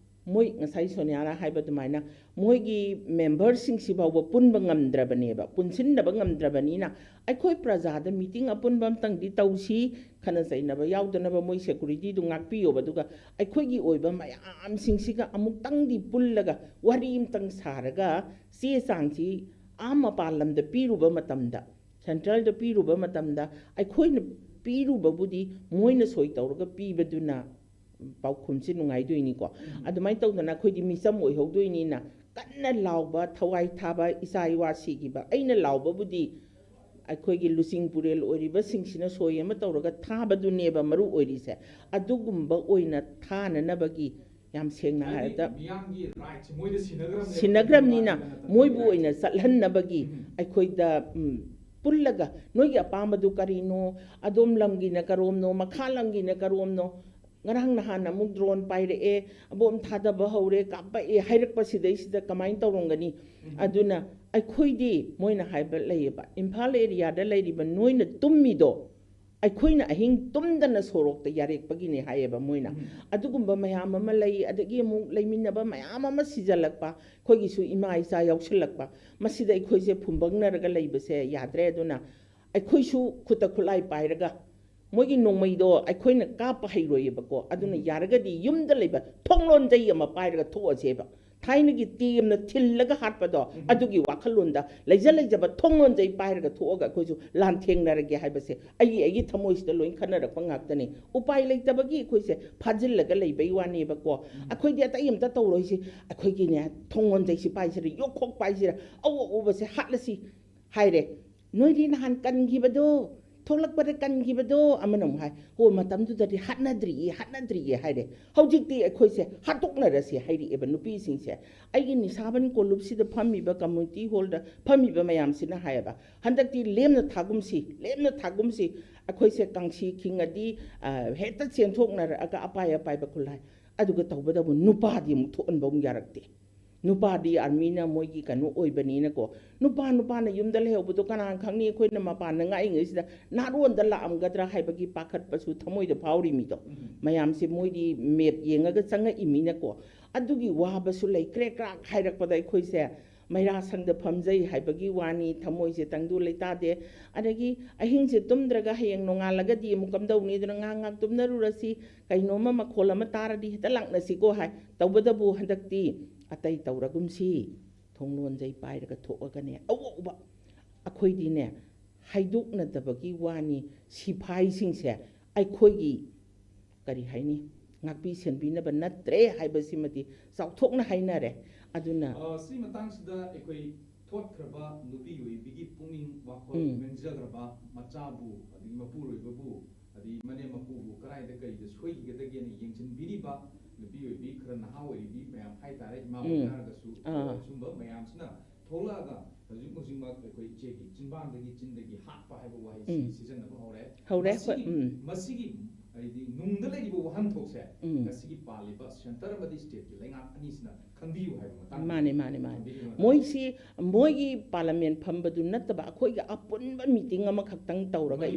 ꯃꯣꯏ ꯉꯁꯥꯏ ꯁꯣꯅꯤꯌꯥꯅ ꯍꯥꯏꯕ ꯑꯗꯨꯃꯥꯏꯅ ꯃꯣꯏꯒꯤ ꯃꯦꯝꯕꯔꯁꯤꯡꯁꯤ ꯐꯥꯎꯕ ꯄꯨꯟꯕ ꯉꯝꯗ꯭ꯔꯕꯅꯦꯕ ꯄꯨꯟꯁꯤꯟꯅꯕ ꯉꯝꯗ꯭ꯔꯕꯅꯤꯅ ꯑꯩꯈꯣꯏ ꯄ꯭ꯔꯖꯥꯗ ꯃꯤꯇꯤꯡ ꯑꯄꯨꯟꯕ ꯑꯃꯇꯪꯗꯤ ꯇꯧꯁꯤ ꯈꯟꯅ ꯆꯩꯅꯕ ꯌꯥꯎꯗꯅꯕ ꯃꯣꯏ ꯁꯦꯀꯨꯔꯤꯇꯤꯗꯨ ꯉꯥꯛꯄꯤꯌꯣꯕ ꯑꯗꯨꯒ ꯑꯩꯈꯣꯏꯒꯤ ꯑꯣꯏꯕ ꯃꯌꯥꯝꯁꯤꯡꯁꯤꯒ ꯑꯃꯨꯛꯇꯪꯗꯤ ꯄꯨꯜꯂꯒ ꯋꯥꯔꯤ ꯑꯃꯇꯪ ꯁꯥꯔꯒ ꯆꯦ ꯆꯥꯡꯁꯤ ꯃꯄꯥꯟ ꯂꯝꯗ ꯄꯤꯔꯨꯕ ꯃꯇꯝꯗ ꯁꯦꯟꯇ꯭ꯔꯦꯜꯗ ꯄꯤꯔꯨꯕ ꯃꯇꯝꯗ ꯑꯩꯈꯣꯏꯅ ꯄꯤꯔꯨꯕꯕꯨꯗꯤ ꯃꯣꯏꯅ ꯁꯣꯏ ꯇꯧꯔꯒ ꯄꯤꯕꯗꯨꯅ ꯄꯥꯎꯈꯨꯝꯁꯤ ꯅꯨꯡꯉꯥꯏꯗꯣꯏꯅꯤꯀꯣ ꯑꯗꯨꯃꯥꯏꯅ ꯇꯧꯗꯅ ꯑꯩꯈꯣꯏꯗꯤ ꯃꯤꯆꯝ ꯑꯣꯏꯍꯧꯗꯣꯏꯅꯤꯅ ꯀꯟꯅ ꯂꯥꯎꯕ ꯊꯋꯥꯏ ꯊꯥꯕ ꯏꯆꯥ ꯏꯋꯥ ꯁꯤꯈꯤꯕ ꯑꯩꯅ ꯂꯥꯎꯕꯕꯨꯗꯤ ꯑꯩꯈꯣꯏꯒꯤ ꯂꯨꯆꯤꯡ ꯄꯨꯔꯦꯜ ꯑꯣꯏꯔꯤꯕꯁꯤꯡꯁꯤꯅ ꯁꯣꯏ ꯑꯃ ꯇꯧꯔꯒ ꯊꯥꯕꯗꯨꯅꯦꯕ ꯃꯔꯨ ꯑꯣꯏꯔꯤꯁꯦ ꯑꯗꯨꯒꯨꯝꯕ ꯑꯣꯏꯅ ꯊꯥꯅꯅꯕꯒꯤ ꯌꯥꯝ ꯁꯦꯡꯅ ꯍꯥꯏꯔꯕꯗ ꯁꯤꯟꯅꯈ꯭ꯔꯕꯅꯤꯅ ꯃꯣꯏꯕꯨ ꯑꯣꯏꯅ ꯆꯠꯍꯟꯅꯕꯒꯤ ꯑꯩꯈꯣꯏꯗ ꯄꯨꯜꯂꯒ ꯅꯣꯏꯒꯤ ꯑꯄꯥꯝꯕꯗꯨ ꯀꯔꯤꯅꯣ ꯑꯗꯣꯝ ꯂꯝꯒꯤꯅ ꯀꯔꯣꯝꯅꯣ ꯃꯈꯥ ꯂꯝꯒꯤꯅ ꯀꯔꯣꯝꯅꯣ ꯉꯔꯥꯡ ꯅꯍꯥꯟ ꯑꯃꯨꯛ ꯗ꯭ꯔꯣꯟ ꯄꯥꯏꯔꯛꯑꯦ ꯑꯕꯣꯝ ꯊꯥꯗꯕ ꯍꯧꯔꯦ ꯀꯥꯞꯄꯛꯑꯦ ꯍꯥꯏꯔꯛꯄꯁꯤꯗꯩꯁꯤꯗ ꯀꯃꯥꯏꯅ ꯇꯧꯔꯝꯒꯅꯤ ꯑꯗꯨꯅ ꯑꯩꯈꯣꯏꯗꯤ ꯃꯣꯏꯅ ꯍꯥꯏꯕ ꯂꯩꯌꯦꯕ ꯏꯝꯐꯥꯜ ꯑꯦꯔꯤꯌꯥꯗ ꯂꯩꯔꯤꯕ ꯅꯣꯏꯅ ꯇꯨꯝꯃꯤꯗꯣ ꯑꯩꯈꯣꯏꯅ ꯑꯍꯤꯡ ꯇꯨꯝꯗꯅ ꯁꯣꯔꯣꯛꯇ ꯌꯥꯔꯦꯛꯄꯒꯤꯅꯦ ꯍꯥꯏꯌꯦꯕ ꯃꯣꯏꯅ ꯑꯗꯨꯒꯨꯝꯕ ꯃꯌꯥꯝ ꯑꯃ ꯂꯩ ꯑꯗꯒꯤ ꯑꯃꯨꯛ ꯂꯩꯃꯤꯟꯅꯕ ꯃꯌꯥꯝ ꯑꯃ ꯁꯤꯖꯜꯂꯛꯄ ꯑꯩꯈꯣꯏꯒꯤꯁꯨ ꯏꯃꯥ ꯏꯆꯥ ꯌꯥꯎꯁꯜꯂꯛꯄ ꯃꯁꯤꯗ ꯑꯩꯈꯣꯏꯁꯦ ꯐꯨꯝꯕꯪꯅꯔꯒ ꯂꯩꯕꯁꯦ ꯌꯥꯗ꯭ꯔꯦ ꯑꯗꯨꯅ ꯑꯩꯈꯣꯏꯁꯨ ꯈꯨꯠꯇ ꯈꯨꯠꯂꯥꯏ ꯄꯥꯏꯔꯒ ꯃꯣꯏꯒꯤ ꯅꯣꯡꯃꯩꯗꯣ ꯑꯩꯈꯣꯏꯅ ꯀꯥꯞꯄ ꯍꯩꯔꯣꯏꯌꯦꯕꯀꯣ ꯑꯗꯨꯅ ꯌꯥꯔꯒꯗꯤ ꯌꯨꯝꯗ ꯂꯩꯕ ꯊꯣꯡꯂꯣꯟꯖꯩ ꯑꯃ ꯄꯥꯏꯔꯒ ꯊꯣꯛꯑꯁꯦꯕ ꯊꯥꯏꯅꯒꯤ ꯇꯦꯝꯅ ꯊꯤꯜꯂꯒ ꯍꯥꯠꯄꯗꯣ ꯑꯗꯨꯒꯤ ꯋꯥꯈꯜꯂꯣꯟꯗ ꯂꯩꯖꯕ ꯊꯣꯡꯂꯣꯟꯖꯩ ꯄꯥꯏꯔꯒ ꯊꯣꯛꯑꯒ ꯑꯩꯈꯣꯏꯁꯨ ꯑꯩꯒꯤ ꯍꯥꯏꯕꯁꯦ ꯑꯩꯒꯤ ꯊꯃꯣꯏꯁꯤꯗ ꯂꯣꯏ ꯈꯟꯅꯔꯛꯄ ꯉꯥꯛꯇꯅꯤ ꯎꯄꯥꯏ ꯂꯩꯇꯕꯒꯤ ꯑꯩꯈꯣꯏꯁꯦ ꯐꯥꯖꯤꯜꯂꯒ ꯂꯩꯕꯩ ꯋꯥꯅꯦꯕꯀꯣ ꯑꯩꯈꯣꯏꯗꯤ ꯑꯇꯩ ꯑꯝꯇ ꯇꯧꯔꯣꯏꯁꯤ ꯑꯩꯈꯣꯏꯒꯤꯅꯦ ꯊꯣꯡꯂꯣꯟꯖꯩꯁꯤ ꯄꯥꯏꯁꯤꯔ ꯌꯣꯛꯈꯣꯛ ꯄꯥꯏꯁꯤꯔ ꯑꯎꯕꯁꯦ ꯍꯥꯠꯂꯁꯤ ꯍꯥꯏꯔꯦ ꯅꯣꯏꯗꯤ ꯅꯍꯥꯟ ꯀꯟꯈꯤꯕꯗꯣ ꯊꯣꯛꯂꯛꯄꯗ ꯀꯟꯈꯤꯕꯗꯣ ꯑꯃꯅ ꯑꯃꯨꯛ ꯍꯥꯏ ꯃꯇꯝꯗꯨꯗꯗꯤ ꯍꯥꯠꯅꯗ꯭ꯔꯤꯌꯦ ꯍꯥꯏꯔꯦ ꯍꯧꯖꯤꯛꯇꯤ ꯑꯩꯈꯣꯏꯁꯦ ꯍꯥꯠꯇꯣꯛꯅꯔꯁꯤ ꯍꯥꯏꯔꯛꯑꯦꯕ ꯅꯨꯄꯤꯁꯤꯡꯁꯦ ꯑꯩꯒꯤ ꯅꯤꯁꯥꯕꯟ ꯀꯣꯂꯨꯞꯁꯤꯗ ꯐꯝꯃꯤꯕ ꯀꯝꯃꯨꯅꯤꯇꯤ ꯍꯣꯜꯗ ꯐꯝꯃꯤꯕ ꯃꯌꯥꯝꯁꯤꯅ ꯍꯥꯏꯌꯦꯕ ꯍꯟꯗꯛꯇꯤ ꯂꯦꯝꯅ ꯊꯥꯒꯨꯝꯁꯤ ꯑꯩꯈꯣꯏꯁꯦ ꯀꯥꯡꯁꯤ ꯈꯤꯡꯉꯗꯤ ꯍꯦꯛꯇ ꯆꯦꯟꯊꯣꯛꯅꯔꯛꯑꯒ ꯑꯄꯥꯏꯕ ꯈꯨꯠꯂꯥꯏ ꯑꯗꯨꯒ ꯇꯧꯕꯗꯕꯨ ꯅꯨꯄꯥꯗꯤ ꯑꯃꯨꯛ ꯊꯣꯛꯍꯟꯕ ꯑꯃꯨꯛ ꯌꯥꯔꯛꯇꯦ ꯅꯨꯄꯥꯗꯤ ꯑꯥꯔꯃꯤꯅ ꯃꯣꯏꯒꯤ ꯀꯩꯅꯣ ꯑꯣꯏꯕꯅꯤꯅꯀꯣ ꯅꯨꯄꯥꯅ ꯌꯨꯝꯗ ꯂꯩꯍꯧꯕꯗꯣ ꯀꯅꯥꯅ ꯈꯪꯅꯤ ꯑꯩꯈꯣꯏꯅ ꯃꯄꯥꯟꯗ ꯉꯥꯛꯏꯉꯩꯁꯤꯗ ꯅꯍꯥꯔꯣꯟꯗ ꯂꯥꯛꯑꯝꯒꯗ꯭ꯔꯥ ꯍꯥꯏꯕꯒꯤ ꯄꯥꯈꯠꯄꯁꯨ ꯊꯃꯣꯏꯗ ꯐꯥꯎꯔꯤ ꯃꯤꯗꯣ ꯃꯌꯥꯝꯁꯦ ꯃꯣꯏꯗꯤ ꯃꯦꯞ ꯌꯦꯡꯉꯒ ꯆꯪꯉꯛꯏ ꯃꯤꯅꯀꯣ ꯑꯗꯨꯒꯤ ꯋꯥꯕꯁꯨ ꯂꯩ ꯀ꯭ꯔꯦꯛ ꯀ꯭ꯔꯥꯛ ꯍꯥꯏꯔꯛꯄꯗ ꯑꯩꯈꯣꯏꯁꯦ ꯃꯩꯔꯥ ꯁꯪꯗ ꯐꯝꯖꯩ ꯍꯥꯏꯕꯒꯤ ꯋꯥꯅꯤ ꯊꯃꯣꯏꯁꯦ ꯇꯪꯗꯨ ꯂꯩꯇꯥꯗꯦ ꯑꯗꯒꯤ ꯑꯍꯤꯡꯁꯦ ꯇꯨꯝꯗ꯭ꯔꯒ ꯍꯌꯦꯡ ꯅꯣꯡꯉꯥꯜꯂꯒꯗꯤ ꯑꯃꯨꯛ ꯀꯝꯗꯧꯅꯤ ꯑꯗꯨꯅ ꯉꯥꯏꯍꯥꯛ ꯇꯨꯝꯅꯔꯨꯔꯁꯤ ꯀꯩꯅꯣꯝꯃ ꯃꯈꯣꯜ ꯑꯃ ꯇꯥꯔꯗꯤ ꯍꯦꯛꯇ ꯂꯥꯛꯅꯁꯤꯀꯣ ꯍꯥꯏ ꯇꯧꯕꯗꯕꯨ ꯍꯟꯗꯛꯇꯤ ꯑꯇꯩ ꯇꯧꯔꯒꯨꯝꯁꯤ ꯊꯣꯡꯂꯣꯟꯖꯩ ꯄꯥꯏꯔꯒ ꯊꯣꯛꯑꯒꯅꯦ ꯑꯋꯧꯕ ꯑꯩꯈꯣꯏꯗꯤꯅꯦ ꯍꯥꯏꯗꯣꯛꯅꯗꯕꯒꯤ ꯋꯥꯅꯤ ꯁꯤꯐꯥꯏꯁꯤꯡꯁꯦ ꯑꯩꯈꯣꯏꯒꯤ ꯀꯔꯤ ꯍꯥꯏꯅꯤ ꯉꯥꯛꯄꯤ ꯁꯦꯟꯕꯤꯅꯕ ꯅꯠꯇ꯭ꯔꯦ ꯍꯥꯏꯕꯁꯤꯃꯗꯤ ꯆꯥꯎꯊꯣꯛꯅ ꯍꯥꯏꯅꯔꯦ ꯑꯗꯨꯅ ꯁꯤ ꯃꯇꯥꯡꯁꯤꯗ ꯑꯩꯈꯣꯏ ꯊꯣꯠꯈ꯭ꯔꯕ ꯅꯨꯄꯤ ꯑꯣꯏꯕꯤꯒꯤ ꯄꯨꯛꯅꯤꯡ ꯋꯥꯈꯜ ꯃꯦꯟꯖꯈ꯭ꯔꯕ ꯃꯆꯥꯕꯨ ꯑꯗꯒꯤ ꯃꯄꯨꯔꯣꯏꯕꯕꯨ ꯑꯗꯒꯤ ꯃꯅꯦꯝ ꯃꯀꯨꯕꯨ ꯀꯗꯥꯏꯗ ꯀꯔꯤꯗ ꯁꯣꯏꯈꯤꯒꯗꯒꯦꯅ ꯌꯦꯡꯁꯤꯟꯕꯤꯔꯤꯕ ꯅꯨꯄꯤ ꯑꯣꯏꯕꯤ ꯈꯔ ꯅꯍꯥ ꯑꯣꯏꯕꯤ ꯃꯌꯥꯝ ꯍꯥꯏꯇꯥꯔꯦ ꯏꯃꯥ ꯑꯣꯏꯅꯔꯒꯁꯨ ꯁꯨꯝꯕ ꯃꯌꯥꯝꯁꯤꯅ ꯊꯣꯛꯂꯛꯑꯒ ꯍꯧꯖꯤꯛꯃꯛ ꯑꯩꯈꯣꯏ ꯏꯆꯦꯒꯤ ꯆꯤꯟꯗꯒꯤ ꯍꯥꯠꯄ ꯍꯥꯏꯕ ꯋꯥꯍꯩꯁꯤ ꯁꯤꯖꯤꯟꯅꯕ ꯍꯧꯔꯦ ꯃꯁꯤꯒꯤ ꯍꯥꯏꯗꯤ ꯅꯨꯡꯗ ꯂꯩꯔꯤꯕ ꯋꯥꯍꯟꯊꯣꯛꯁꯦ ꯉꯁꯤꯒꯤ ꯄꯥꯜꯂꯤꯕ ꯁꯦꯟꯇꯔ ꯑꯃꯗꯤ ꯁ꯭ꯇꯦꯠꯀꯤ ꯂꯩꯉꯥꯛ ꯑꯅꯤꯁꯤꯅ ꯈꯟꯕꯤꯌꯨ ꯍꯥꯏꯕ ꯃꯇꯥꯡꯗ ꯃꯥꯅꯦ ꯃꯥꯅꯦ ꯃꯥꯅꯦ ꯃꯣꯏꯁꯤ ꯃꯣꯏꯒꯤ ꯄꯥꯔꯂꯤꯌꯥꯃꯦꯟ ꯐꯝꯕꯗꯨ ꯅꯠꯇꯕ ꯑꯩꯈꯣꯏꯒꯤ ꯑꯄꯨꯟꯕ ꯃꯤꯇꯤꯡ ꯑꯃꯈꯛꯇꯪ ꯇꯧꯔꯒ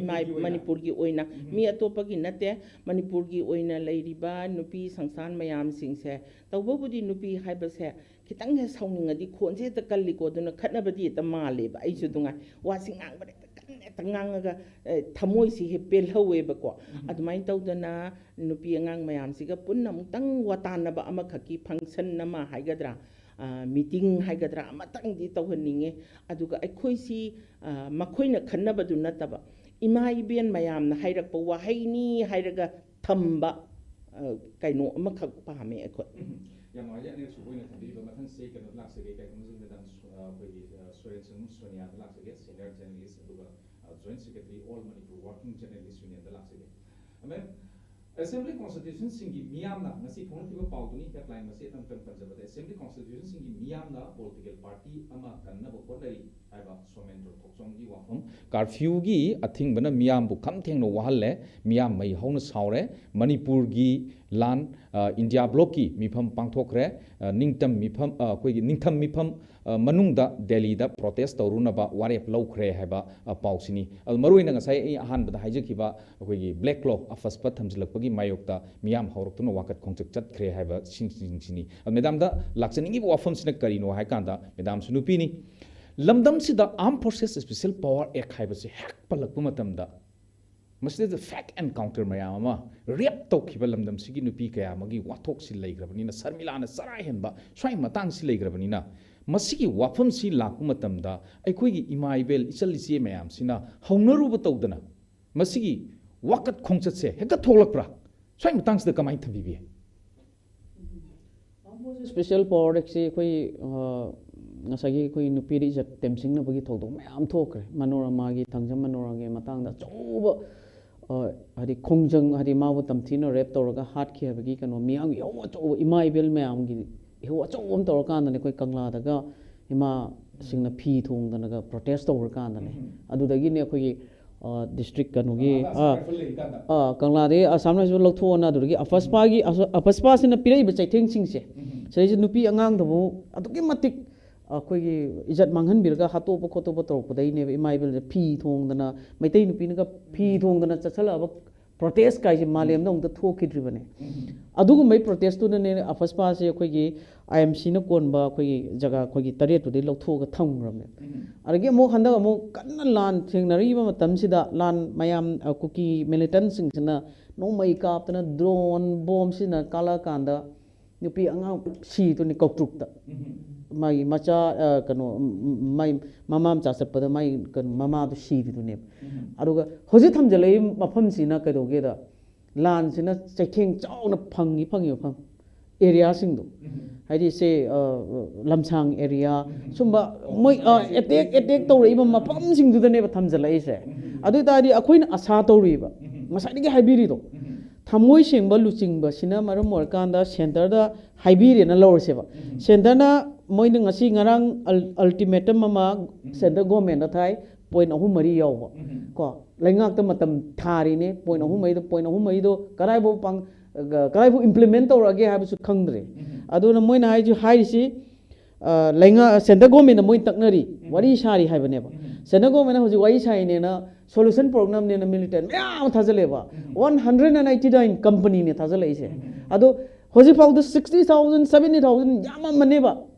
ꯃꯅꯤꯄꯨꯔꯒꯤ ꯑꯣꯏꯅ ꯃꯤ ꯑꯇꯣꯞꯄꯒꯤ ꯅꯠꯇꯦ ꯃꯅꯤꯄꯨꯔꯒꯤ ꯑꯣꯏꯅ ꯂꯩꯔꯤꯕ ꯅꯨꯄꯤ ꯁꯪꯁꯊꯥꯟ ꯃꯌꯥꯝꯁꯤꯡꯁꯦ ꯇꯧꯕꯕꯨꯗꯤ ꯅꯨꯄꯤ ꯍꯥꯏꯕꯁꯦ ꯈꯤꯇꯪ ꯍꯦꯛ ꯁꯥꯎꯅꯤꯡꯉꯗꯤ ꯈꯣꯟꯁꯦ ꯍꯦꯛꯇ ꯀꯜꯂꯤꯀꯣ ꯑꯗꯨꯅ ꯈꯠꯅꯕꯗꯤ ꯍꯦꯛꯇ ꯃꯥꯜꯂꯦꯕ ꯑꯩꯁꯨ ꯑꯗꯨꯉꯥꯏ ꯋꯥꯁꯤ ꯉꯥꯡꯕꯗ ꯍꯦꯛꯇ ꯉꯥꯡꯉꯒ ꯊꯃꯣꯏꯁꯤ ꯍꯦꯛ ꯄꯦꯜꯍꯧꯋꯦꯕꯀꯣ ꯑꯗꯨꯃꯥꯏꯅ ꯇꯧꯗꯅ ꯅꯨꯄꯤ ꯑꯉꯥꯡ ꯃꯌꯥꯝꯁꯤꯒ ꯄꯨꯟꯅ ꯑꯃꯨꯛꯇꯪ ꯋꯥꯇꯥꯟꯅꯕ ꯑꯃꯈꯛꯀꯤ ꯐꯪꯁꯟ ꯑꯃ ꯍꯥꯏꯒꯗ꯭ꯔꯥ ꯃꯤꯇꯤꯡ ꯍꯥꯏꯒꯗ꯭ꯔꯥ ꯑꯃꯇꯪꯗꯤ ꯇꯧꯍꯟꯅꯤꯡꯉꯦ ꯑꯗꯨꯒ ꯑꯩꯈꯣꯏꯁꯤ ꯃꯈꯣꯏꯅ ꯈꯟꯅꯕꯗꯨ ꯅꯠꯇꯕ ꯏꯃꯥ ꯏꯕꯦꯟ ꯃꯌꯥꯝꯅ ꯍꯥꯏꯔꯛꯄ ꯋꯥꯍꯩꯅꯤ ꯍꯥꯏꯔꯒ ꯊꯝꯕ ꯀꯩꯅꯣ ꯑꯃꯈꯛ ꯄꯥꯝꯃꯦ ꯑꯩꯈꯣꯏ ꯌꯥꯝ ꯅꯨꯡꯉꯥꯏꯖꯩ ꯑꯅꯤꯔꯛꯁꯨꯕ ꯑꯣꯏꯅ ꯊꯝꯕꯤꯔꯤꯕ ꯃꯊꯪꯁꯤ ꯀꯩꯅꯣ ꯂꯥꯛꯆꯒꯦ ꯀꯩꯒꯨꯝꯕ ꯃꯦꯗꯥꯝ ꯑꯩꯈꯣꯏꯒꯤ ꯁꯣꯔꯦꯟꯁꯟ ꯁꯣꯅꯤꯌꯥꯗ ꯂꯥꯛꯆꯒꯦ ꯁꯦꯅꯤꯌꯔ ꯖꯔꯅꯦꯂꯤꯁ ꯑꯗꯨꯒ joint secretary all Manipur working journalists ꯌꯨꯅꯤꯌꯟꯗ ꯂꯥꯛꯆꯒꯦ ꯃꯦꯝ ꯑꯦꯁꯦꯝꯕ꯭ꯂꯤ ꯀꯣꯟꯁꯇꯤꯇ꯭ꯌꯨꯁꯟꯁꯤꯡꯒꯤ ꯃꯤꯌꯥꯝꯅ ꯉꯁꯤ ꯐꯣꯡꯂꯛꯈꯤꯕ ꯄꯥꯎꯗꯨꯅꯤ ꯍꯦꯗꯂꯥꯏꯟ ꯃꯆꯦꯠ ꯑꯃꯇꯪ ꯄꯟꯖꯕꯗ ꯑꯦꯁꯦꯝꯕ꯭ꯂꯤ ꯀꯣꯟꯁꯇꯤꯇ꯭ꯌꯨꯁꯟꯁꯤꯡꯒꯤ ꯃꯤꯌꯥꯝꯅ ꯄꯣꯂꯤꯇꯤꯀꯦꯜ ꯄꯥꯔꯇꯤ ꯑꯃ ꯀꯟꯅꯕ ꯍꯣꯠꯅꯔꯤ ꯍꯥꯏꯕ ꯁꯣꯃꯦꯟꯗ꯭ꯔ ꯊꯣꯛꯆꯣꯝꯒꯤ ꯋꯥꯐꯝ ꯀꯥꯔꯐ꯭ꯌꯨꯒꯤ ꯑꯊꯤꯡꯕꯅ ꯃꯤꯌꯥꯝꯕꯨ ꯈꯝ ꯊꯦꯡꯅ ꯋꯥꯍꯜꯂꯦ ꯃꯤꯌꯥꯝ ꯃꯩ ꯍꯧꯅ ꯁꯥꯎꯔꯦ ꯃꯅꯤꯄꯨꯔꯒꯤ ꯂꯥꯟ ꯏꯟꯗꯤꯌꯥ ꯕ꯭ꯂꯣꯛꯀꯤ ꯃꯤꯐꯝ ꯄꯥꯡꯊꯣꯛꯈ꯭ꯔꯦ ꯑꯩꯈꯣꯏꯒꯤ ꯅꯤꯡꯊꯝ ꯃꯤꯐꯝ ꯃꯅꯨꯡꯗ ꯗꯦꯜꯂꯤꯗ ꯄ꯭ꯔꯣꯇꯦꯁ ꯇꯧꯔꯨꯅꯕ ꯋꯥꯔꯦꯞ ꯂꯧꯈ꯭ꯔꯦ ꯍꯥꯏꯕ ꯄꯥꯎꯁꯤꯅꯤ ꯑꯗꯨ ꯃꯔꯨꯑꯣꯏꯅ ꯉꯁꯥꯏ ꯑꯩ ꯑꯍꯥꯟꯕꯗ ꯍꯥꯏꯖꯈꯤꯕ ꯑꯩꯈꯣꯏꯒꯤ ꯕ꯭ꯂꯦꯛ ꯂꯣ ꯑꯐꯁꯄ ꯊꯝꯖꯤꯜꯂꯛꯄꯒꯤ ꯃꯥꯌꯣꯛꯇ ꯃꯤꯌꯥꯝ ꯍꯧꯔꯛꯇꯨꯅ ꯋꯥꯀꯠ ꯈꯣꯡꯆꯠ ꯆꯠꯈ꯭ꯔꯦ ꯍꯥꯏꯕ ꯁꯤꯡꯁꯤꯅꯤ ꯃꯦꯗꯥꯝꯗ ꯂꯥꯛꯆꯅꯤꯡꯉꯤꯕ ꯋꯥꯐꯝꯁꯤꯅ ꯀꯔꯤꯅꯣ ꯍꯥꯏ ꯀꯥꯟꯗ ꯃꯦꯗꯥꯝꯁꯨ ꯅꯨꯄꯤꯅꯤ ꯂꯝꯗꯝꯁꯤꯗ ꯑꯥꯔꯝ ꯐꯣꯔꯁꯦꯁ ꯁ꯭ꯄꯦꯁꯤꯌꯦꯜ ꯄꯋꯥꯔ ꯑꯦꯛ ꯍꯥꯏꯕꯁꯤ ꯍꯦꯛ ꯄꯜꯂꯛꯄ ꯃꯇꯝꯗ ꯃꯁꯤꯗ ꯐꯦꯛ ꯑꯦꯟꯀꯥꯎꯟꯇꯔ ꯃꯌꯥꯝ ꯑꯃ ꯔꯦꯞ ꯇꯧꯈꯤꯕ ꯂꯝꯗꯝꯁꯤꯒꯤ ꯅꯨꯄꯤ ꯀꯌꯥ ꯑꯃꯒꯤ ꯋꯥꯊꯣꯛꯁꯤ ꯂꯩꯈ꯭ꯔꯕꯅꯤꯅ ꯁꯔꯃꯤꯂꯥꯅ ꯆꯔꯥ ꯍꯦꯟꯕ ꯁ꯭ꯋꯥꯏ ꯃꯇꯥꯡꯁꯤ ꯂꯩꯈ꯭ꯔꯕꯅꯤꯅ ꯃꯁꯤꯒꯤ ꯋꯥꯐꯝꯁꯤ ꯂꯥꯛꯄ ꯃꯇꯝꯗ ꯑꯩꯈꯣꯏꯒꯤ ꯏꯃꯥ ꯏꯕꯦꯜ ꯏꯆꯜ ꯏꯆꯦ ꯃꯌꯥꯝꯁꯤꯅ ꯍꯧꯅꯔꯨꯕ ꯇꯧꯗꯅ ꯃꯁꯤꯒꯤ ꯋꯥꯀꯠ ꯈꯣꯡꯆꯠꯁꯦ ꯍꯦꯛꯇ ꯊꯣꯛꯂꯛꯄ꯭ꯔꯥ ꯁ꯭ꯋꯥꯏ ꯃꯇꯥꯡꯁꯤꯗ ꯀꯃꯥꯏꯅ ꯊꯝꯕꯤꯕꯤ ꯁ꯭ꯄꯦꯁꯤꯌꯦꯜ ꯄꯋꯥꯔ ꯑꯦꯛꯁꯤ ꯑꯩꯈꯣꯏ ꯉꯁꯥꯏꯒꯤ ꯑꯩꯈꯣꯏ ꯅꯨꯄꯤꯗ ꯏꯖꯠ ꯇꯦꯝꯁꯤꯡꯅꯕꯒꯤ ꯊꯧꯗꯣꯛ ꯃꯌꯥꯝ ꯊꯣꯛꯈ꯭ꯔꯦ ꯃꯅꯣꯔꯃꯥꯒꯤ ꯊꯥꯡꯖꯝ ꯃꯅꯣꯔꯃꯥꯒꯤ ꯃꯇꯥꯡꯗ ꯑꯆꯧꯕ ꯍꯥꯏꯗꯤ ꯈꯣꯡꯖꯪ ꯍꯥꯏꯗꯤ ꯃꯥꯕꯨ ꯇꯝꯊꯤꯅ ꯔꯦꯞ ꯇꯧꯔꯒ ꯍꯥꯠꯈꯤ ꯍꯥꯏꯕꯒꯤ ꯀꯩꯅꯣ ꯃꯤꯌꯥꯝꯒꯤ ꯏꯍꯧ ꯑꯆꯧꯕ ꯏꯃꯥ ꯏꯕꯦꯜ ꯃꯌꯥꯝꯒꯤ ꯏꯍꯧ ꯑꯆꯧꯕ ꯑꯃ ꯇꯧꯔꯀꯥꯟꯗꯅꯦ ꯑꯩꯈꯣꯏ ꯀꯪꯂꯥꯗꯒ ꯏꯃꯥꯁꯤꯡꯅ ꯐꯤ ꯊꯣꯡꯗꯅꯒ ꯄ꯭ꯔꯣꯇꯦꯁ ꯇꯧꯔꯀꯥꯟꯗꯅꯦ ꯑꯗꯨꯗꯒꯤꯅꯦ ꯑꯩꯈꯣꯏꯒꯤ ꯗꯤꯁꯇ꯭ꯔꯤꯛ ꯀꯩꯅꯣꯒꯤ ꯀꯪꯂꯥꯗꯒꯤ ꯑꯁꯥꯝ ꯔꯥꯏꯐꯜ ꯂꯧꯊꯣꯛꯑꯅ ꯑꯗꯨꯗꯒꯤ ꯑꯐꯁꯄꯥꯁꯤꯅ ꯄꯤꯔꯛꯏꯕ ꯆꯩꯊꯦꯡꯁꯤꯡꯁꯦ ꯁꯤꯗꯩꯁꯤ ꯅꯨꯄꯤ ꯑꯉꯥꯡꯗꯕꯨ ꯑꯗꯨꯛꯀꯤ ꯃꯇꯤꯛ ꯑꯩꯈꯣꯏꯒꯤ ꯏꯖꯠ ꯃꯥꯡꯍꯟꯕꯤꯔꯒ ꯍꯥꯠꯇꯣꯛꯄ ꯈꯣꯠꯇꯣꯛꯄ ꯇꯧꯔꯛꯄꯗꯩꯅꯦꯕ ꯏꯃꯥ ꯏꯕꯦꯜꯁꯦ ꯐꯤ ꯊꯣꯡꯗꯅ ꯃꯩꯇꯩ ꯅꯨꯄꯤꯅꯒ ꯐꯤ ꯊꯣꯡꯗꯅ ꯆꯠꯁꯜꯂꯛꯑꯕ ꯄ꯭ꯔꯣꯇꯦꯁ ꯀꯥꯏꯁꯦ ꯃꯥꯂꯦꯝꯗ ꯑꯃꯨꯛꯇ ꯊꯣꯛꯈꯤꯗ꯭ꯔꯤꯕꯅꯦ ꯑꯗꯨꯒꯨꯝꯕꯒꯤ ꯄ꯭ꯔꯣꯇꯦꯁꯇꯨꯗꯅꯦ ꯑꯐꯁꯄꯥꯁꯦ ꯑꯩꯈꯣꯏꯒꯤ IMCꯅ ꯀꯣꯟꯕ ꯑꯩꯈꯣꯏꯒꯤ ꯖꯒꯥ ꯑꯩꯈꯣꯏꯒꯤ 8ꯇꯨꯗꯩ ꯂꯧꯊꯣꯛꯑꯒ ꯊꯝꯈ꯭ꯔꯕꯅꯦ ꯑꯗꯒꯤ ꯑꯃꯨꯛ ꯍꯟꯗꯛ ꯑꯃꯨꯛ ꯀꯟꯅ ꯂꯥꯟ ꯊꯦꯡꯅꯔꯤꯕ ꯃꯇꯝꯁꯤꯗ ꯂꯥꯟ ꯃꯌꯥꯝ ꯀꯨꯀꯤ ꯃꯤꯂꯤꯇꯦꯟꯁꯤꯡꯁꯤꯅ ꯅꯣꯡꯃꯩ ꯀꯥꯞꯇꯅ ꯗ꯭ꯔꯣꯟ ꯕꯣꯝꯁꯤꯅ ꯀꯥꯜꯂꯛꯑꯀꯥꯟꯗ ꯅꯨꯄꯤ ꯑꯉꯥꯡ ꯁꯤꯗꯨꯅꯤ ꯀꯧꯇ꯭ꯔꯨꯛꯇ ꯃꯥꯒꯤ ꯃꯆꯥ ꯀꯩꯅꯣ ꯃꯥꯏ ꯃꯃꯥ ꯃꯆꯥ ꯆꯠꯄꯗ ꯃꯥꯏ ꯀꯩꯅꯣ ꯃꯃꯥꯗꯨ ꯁꯤꯔꯤꯗꯨꯅꯦꯕ ꯑꯗꯨꯒ ꯍꯧꯖꯤꯛ ꯊꯝꯖꯤꯜꯂꯛꯏ ꯃꯐꯝꯁꯤꯅ ꯀꯩꯗꯧꯒꯦꯗ ꯂꯥꯟꯁꯤꯅ ꯆꯩꯊꯦꯡ ꯆꯥꯎꯅ ꯐꯪꯉꯤ ꯃꯐꯝ ꯑꯦꯔꯤꯌꯥꯁꯤꯡꯗꯣ ꯍꯥꯏꯗꯤ ꯁꯦ ꯂꯝꯁꯥꯡ ꯑꯦꯔꯤꯌꯥ ꯁꯨꯝꯕ ꯃꯣꯏ ꯑꯦꯇꯦꯛ ꯇꯧꯔꯛꯏꯕ ꯃꯐꯝꯁꯤꯡꯗꯨꯗꯅꯦꯕ ꯊꯝꯖꯤꯜꯂꯛꯏꯁꯦ ꯑꯗꯨ ꯑꯣꯏꯇꯥꯔꯗꯤ ꯑꯩꯈꯣꯏꯅ ꯑꯁꯥ ꯇꯧꯔꯤꯕ ꯉꯁꯥꯏꯗꯒꯤ ꯍꯥꯏꯕꯤꯔꯤꯗꯣ ꯊꯃꯣꯏ ꯁꯦꯡꯕ ꯂꯨꯆꯤꯡꯕꯁꯤꯅ ꯃꯔꯝ ꯑꯣꯏꯔꯀꯥꯟꯗ ꯁꯦꯟꯇꯔꯗ ꯍꯥꯏꯕꯤꯔꯦꯅ ꯂꯧꯔꯁꯦꯕ ꯁꯦꯟꯇꯔꯅ ꯃꯣꯏꯅ ꯉꯁꯤ ꯉꯔꯥꯡ ꯑꯜꯇꯤꯃꯦꯇꯝ ꯑꯃ ꯁꯦꯟꯇꯔ ꯒꯣꯔꯃꯦꯟꯗ ꯊꯥꯏ ꯄꯣꯏꯟ 3-4 ꯌꯥꯎꯕ ꯀꯣ ꯂꯩꯉꯥꯛꯇ ꯃꯇꯝ ꯊꯥꯔꯤꯅꯦ ꯄꯣꯏꯟ 3-4ꯗꯣ ꯀꯗꯥꯏꯐꯥꯎ ꯏꯝꯄ꯭ꯂꯤꯃꯦꯟ ꯇꯧꯔꯛꯑꯒꯦ ꯍꯥꯏꯕꯁꯨ ꯈꯪꯗ꯭ꯔꯦ ꯑꯗꯨꯅ ꯃꯣꯏꯅ ꯍꯥꯏꯔꯤꯁꯤ ꯁꯦꯟꯇꯔ ꯒꯣꯔꯃꯦꯟꯅ ꯃꯣꯏ ꯇꯛꯅꯔꯤ ꯋꯥꯔꯤ ꯁꯥꯔꯤ ꯍꯥꯏꯕꯅꯦꯕ ꯁꯦꯟꯇꯔ ꯒꯣꯔꯃꯦꯟꯅ ꯍꯧꯖꯤꯛ ꯋꯥꯔꯤ ꯁꯥꯏꯅꯦꯅ ꯁꯣꯂꯨꯁꯟ ꯄꯨꯔꯛꯅꯕꯅꯦꯅ ꯃꯤꯂꯤꯇꯦꯟ ꯃꯌꯥꯝ ꯊꯥꯖꯤꯜꯂꯦꯕ 189 ꯀꯝꯄꯅꯤꯅꯦ ꯊꯥꯖꯤꯜꯂꯛꯏꯁꯦ ꯑꯗꯣ ꯍꯧꯖꯤꯛꯐꯥꯎꯗ 60,000 70,000 ꯌꯥꯝꯃꯝꯃꯅꯦꯕ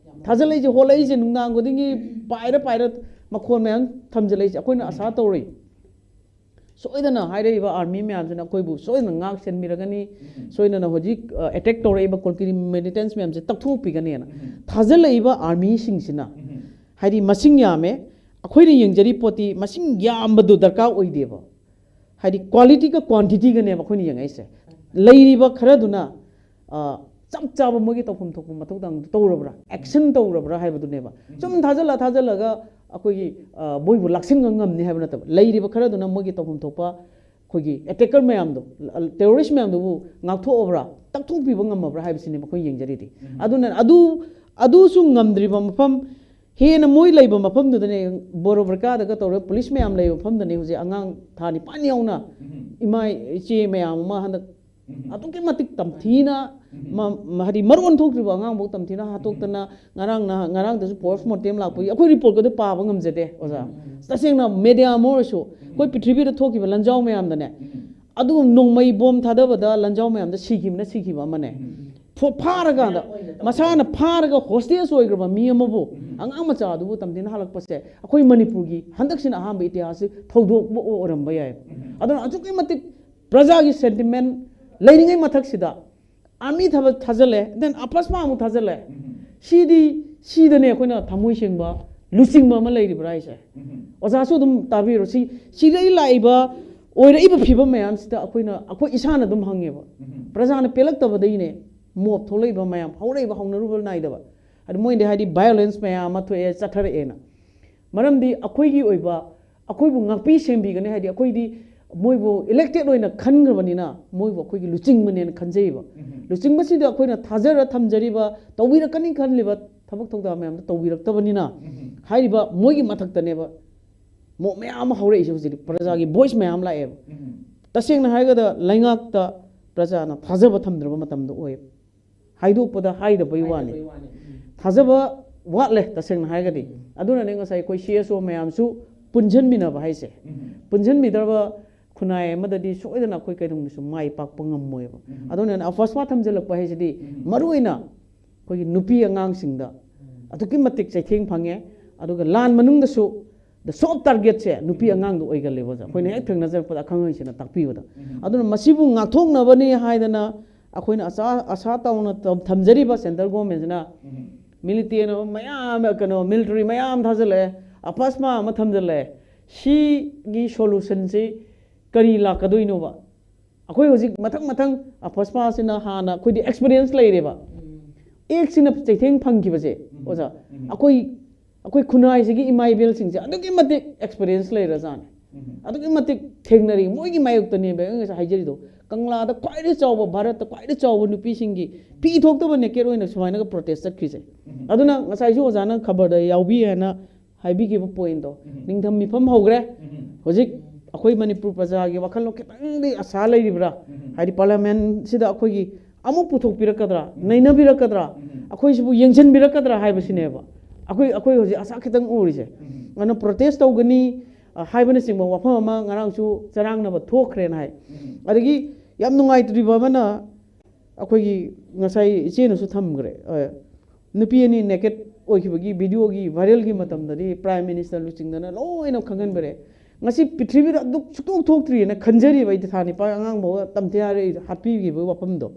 ꯊꯥꯖꯤꯜꯂꯛꯏꯁꯦ ꯍꯣꯠꯂꯛꯏꯁꯦ ꯅꯨꯡꯗꯥꯡ ꯈꯨꯗꯤꯡꯒꯤ ꯄꯥꯏꯔ ꯃꯈꯣꯟ ꯃꯌꯥꯝ ꯊꯝꯖꯤꯜꯂꯛꯏꯁꯦ ꯑꯩꯈꯣꯏꯅ ꯑꯁꯥ ꯇꯧꯔꯤ ꯁꯣꯏꯗꯅ ꯍꯥꯏꯔꯛꯏꯕ ꯑꯥꯔꯃꯤ ꯃꯌꯥꯝꯁꯤꯅ ꯑꯩꯈꯣꯏꯕꯨ ꯁꯣꯏꯗꯅ ꯉꯥꯛ ꯁꯦꯟꯕꯤꯔꯒꯅꯤ ꯁꯣꯏꯗꯅ ꯍꯧꯖꯤꯛ ꯑꯦꯇꯦꯛ ꯇꯧꯔꯛꯏꯕ ꯀꯣꯟꯀ꯭ꯔꯤꯠ ꯃꯤꯂꯤꯇꯦꯟꯁ ꯃꯌꯥꯝꯁꯦ ꯇꯛꯊꯣꯛꯄꯤꯒꯅꯦꯅ ꯊꯥꯖꯤꯜꯂꯛꯏꯕ ꯑꯥꯔꯃꯤꯁꯤꯡꯁꯤꯅ ꯍꯥꯏꯗꯤ ꯃꯁꯤꯡ ꯌꯥꯝꯃꯦ ꯑꯩꯈꯣꯏꯅ ꯌꯦꯡꯖꯔꯤ ꯄꯣꯠꯇꯤ ꯃꯁꯤꯡ ꯌꯥꯝꯕꯗꯨ ꯗꯔꯀꯥꯔ ꯑꯣꯏꯗꯦꯕ ꯍꯥꯏꯗꯤ ꯀ꯭ꯋꯥꯂꯤꯇꯤꯒ ꯀ꯭ꯋꯥꯟꯇꯤꯇꯤꯒꯅꯦꯕ ꯑꯩꯈꯣꯏꯅ ꯌꯦꯡꯉꯛꯏꯁꯦ ꯂꯩꯔꯤꯕ ꯈꯔꯗꯨꯅ ꯆꯞ ꯆꯥꯕ ꯃꯣꯏꯒꯤ ꯇꯧꯐꯝ ꯊꯣꯛꯄ ꯃꯊꯧ ꯇꯧꯔꯕ꯭ꯔꯥ ꯑꯦꯛꯁꯟ ꯇꯧꯔꯕ꯭ꯔꯥ ꯍꯥꯏꯕꯗꯨꯅꯦꯕ ꯁꯨꯝ ꯊꯥꯖꯤꯜꯂꯒ ꯑꯩꯈꯣꯏꯒꯤ ꯃꯣꯏꯕꯨ ꯂꯥꯛꯁꯤꯟꯕ ꯉꯝꯅꯤ ꯍꯥꯏꯕ ꯅꯠꯇꯕ ꯂꯩꯔꯤꯕ ꯈꯔꯗꯨꯅ ꯃꯣꯏꯒꯤ ꯇꯧꯐꯝ ꯊꯣꯛꯄ ꯑꯩꯈꯣꯏꯒꯤ ꯑꯦꯇꯦꯀꯔ ꯃꯌꯥꯝꯗꯣ ꯇꯦꯔꯣꯔꯤꯁ ꯃꯌꯥꯝꯗꯨꯕꯨ ꯉꯥꯛꯊꯣꯛꯑꯕ꯭ꯔꯥ ꯇꯛꯊꯣꯛꯄꯤꯕ ꯉꯝꯃꯕ꯭ꯔꯥ ꯍꯥꯏꯕꯁꯤꯅꯦꯕ ꯑꯩꯈꯣꯏ ꯌꯦꯡꯖꯔꯤꯗꯤ ꯑꯗꯨꯅ ꯑꯗꯨꯁꯨ ꯉꯝꯗ꯭ꯔꯤꯕ ꯃꯐꯝ ꯍꯦꯟꯅ ꯃꯣꯏ ꯂꯩꯕ ꯃꯐꯝꯗꯨꯗꯅꯦ ꯕꯣꯔꯣꯕꯔꯀꯥꯗꯒ ꯇꯧꯔꯒ ꯄꯨꯂꯤꯁ ꯃꯌꯥꯝ ꯂꯩꯕ ꯃꯐꯝꯗꯅꯦ ꯍꯧꯖꯤꯛ ꯑꯉꯥꯡ ꯊꯥ 9 ꯌꯥꯎꯅ ꯏꯃꯥ ꯏꯆꯦ ꯃꯌꯥꯝ ꯑꯃ ꯍꯟꯗꯛ ꯑꯗꯨꯛꯀꯤ ꯃꯇꯤꯛ ꯇꯝꯊꯤꯅ ꯍꯥꯏꯗꯤ ꯃꯔꯣꯟ ꯊꯣꯛꯇ꯭ꯔꯤꯕ ꯑꯉꯥꯡꯐꯥꯎ ꯇꯝꯊꯤꯅ ꯍꯥꯠꯇꯣꯛꯇꯅ ꯉꯔꯥꯡꯗꯁꯨ ꯄꯣꯁ ꯃꯣꯔꯇꯦꯝ ꯂꯥꯛꯄꯒꯤ ꯑꯩꯈꯣꯏ ꯔꯤꯄꯣꯔꯠꯀꯗꯣ ꯄꯥꯕ ꯉꯝꯖꯗꯦ ꯑꯣꯖꯥ ꯇꯁꯦꯡꯅ ꯃꯦꯗꯤꯌꯥ ꯑꯃ ꯑꯣꯏꯔꯁꯨ ꯑꯩꯈꯣꯏ ꯄ꯭ꯔꯤꯊꯤꯕꯤꯗ ꯊꯣꯛꯈꯤꯕ ꯂꯟꯖꯥꯎ ꯃꯌꯥꯝꯗꯅꯦ ꯑꯗꯨ ꯅꯣꯡꯃꯩ ꯕꯣꯝ ꯊꯥꯗꯕꯗ ꯂꯟꯖꯥꯎ ꯃꯌꯥꯝꯗ ꯁꯤꯈꯤꯕ ꯑꯃꯅꯦ ꯐꯥꯔꯀꯥꯟꯗ ꯃꯁꯥꯅ ꯐꯥꯔꯒ ꯍꯣꯁꯇꯦꯖ ꯑꯣꯏꯈ꯭ꯔꯕ ꯃꯤ ꯑꯃꯕꯨ ꯑꯉꯥꯡ ꯃꯆꯥ ꯑꯗꯨꯕꯨ ꯇꯝꯊꯤꯅ ꯍꯜꯂꯛꯄꯁꯦ ꯑꯩꯈꯣꯏ ꯃꯅꯤꯄꯨꯔꯒꯤ ꯍꯟꯗꯛꯁꯤꯅ ꯑꯍꯥꯟꯕ ꯏꯇꯤꯍꯥꯁꯁꯤ ꯊꯧꯗꯣꯛꯄ ꯑꯣꯏꯔꯝꯕ ꯌꯥꯏ ꯑꯗꯨꯅ ꯑꯁꯨꯛꯀꯤ ꯃꯇꯤꯛ प्रजागी सेंटिमेंट लेरिंगे मथक्सिदा आर्मी थबक थाजले देन अपस्मा अमु थाजले सीदने अखोइना थमोइ सेंबा लुसिंबा अमा लेरिब्रा इसे ओजासु दुम ताबिरो सिदai लाइबा ओइरइबा फिबा मयाम सिदा अखोइना अखोइ इसाना दुम हंगेबा प्रजाना पेलक्तबदैने मोब थोलैबा मयाम हौरैबा हौनरुबा नाइदबा अदु मोइदे हादि वायलेंस मयाम अथोए चथरएना मरमदि अखोइगी ओइबा अखोइबु ngakpi sembigane हादि अखोइदि मोइबो इलेक्टेड होइना खनग्रबनिना मोइबो अखोइगी लुचिंगमनेन खनजैबा लुचिंगबसिदा अखोइना थाजरा थमजरिबा तौबिरकनि खनलिबा थबक थौदा मयाम तौबिरक्तबनिना हाइरिबा मोइगी मथक्तनेबा मो मयाम हौरैसे हुजिदि प्रजागी वॉइस मयाम लाएबा तसेंगना हाइगदा लैंगाक्ता प्रजाना थाजबा थमद्रबा मतमदो ओय हाइदोपदा हाइदबई वानि थाजबा वाटले तसेंगना हाइगदि अदुना ने ngasai koi CSO मयामसु पुंजनमिनबा हाइसे पुंजनमिदरबा खुनाय मददी सोइदना कोई कैदुंगसु माइ पाकपा ngममोयबा अदुना अफस्वा थमजलकपा हाइसिदि मरुइना कोई नुपी अंगांगसिंगदा अदुकि मतिक चैथेंग fungi अदुगा lawn मनुंगदसु the soft target से नुपी अंगांगदो ओइगलेबा जा कोइना हेक थंगनाजरपदा खंगैसिना ताकपिबदा अदुना मसिबु ngakthoknabani हाइदना अखोइना आशा ताउना थमजरिबा सेंट्रल गवर्नमेंटना मिलिटेरी मयाम कनो मिलिटरी मयाम थाजले अपस्मा अमा थमजले सी सोल्यूशन से करी लाकदोइनोबा अखोइ होजिक मथंग मथंग अपस्मा सिना हाना खोइदि एक्सपीरियंस लैरेबा एक सिना चैथेंग फंगिबसे ओजा अखोइ खुनाइ सिगी इमाइबेल सिंगसे अदुकि मतिक एक्सपीरियंस लैरा जाने अदुकि मतिक थेंगनरी मोइगी मायुक्तने बे ngasa हाइजरिदो कंगलादा क्वाइदि चावबा भारत क्वाइदि चावबा नुपी सिंगी पी थोक्तबा नेकेर ओइना सुमाइना प्रोटेस्ट चटखिसे अदुना ngasa सु ओजाना खबरदा यावबी हैना हाइबीगेबा पॉइंट दो निंगथम मिफम होग्रे होजिक अखोइ मणिपुर प्रजागी वखल खितंगदि आशा लैरिब्रा हाइदि पार्लियामेंट सिदा अखोइगी अमु पुथोकपिरकद्रा नैनबिरकद्रा अखोइसिबु येंजनबिरकद्रा हाइबसिनेबा अखोइ होजि आशा खितंग उरिसे अन प्रोटेस्ट तौगनी हाइबने सिंगबा वफम अमा ngarangsु चरांगनबा थोखरेन हाइ अदगी याम नुंगाइत्रिबा मना अखोइगी ngasai इचेनसु थमग्रे नुपी अनि नेकेट ओइखिबगी वीडियो की वायरल की मतमदरी प्राइम मिनिस्टर लुचिंगदना लोइना खंगनबरे ngasi पृथ्वी दुक सुतोक थोक्ट्री ने खंजरी बै थानी पा अंगांग भो तमथेयारे हापीगी बो वपमदो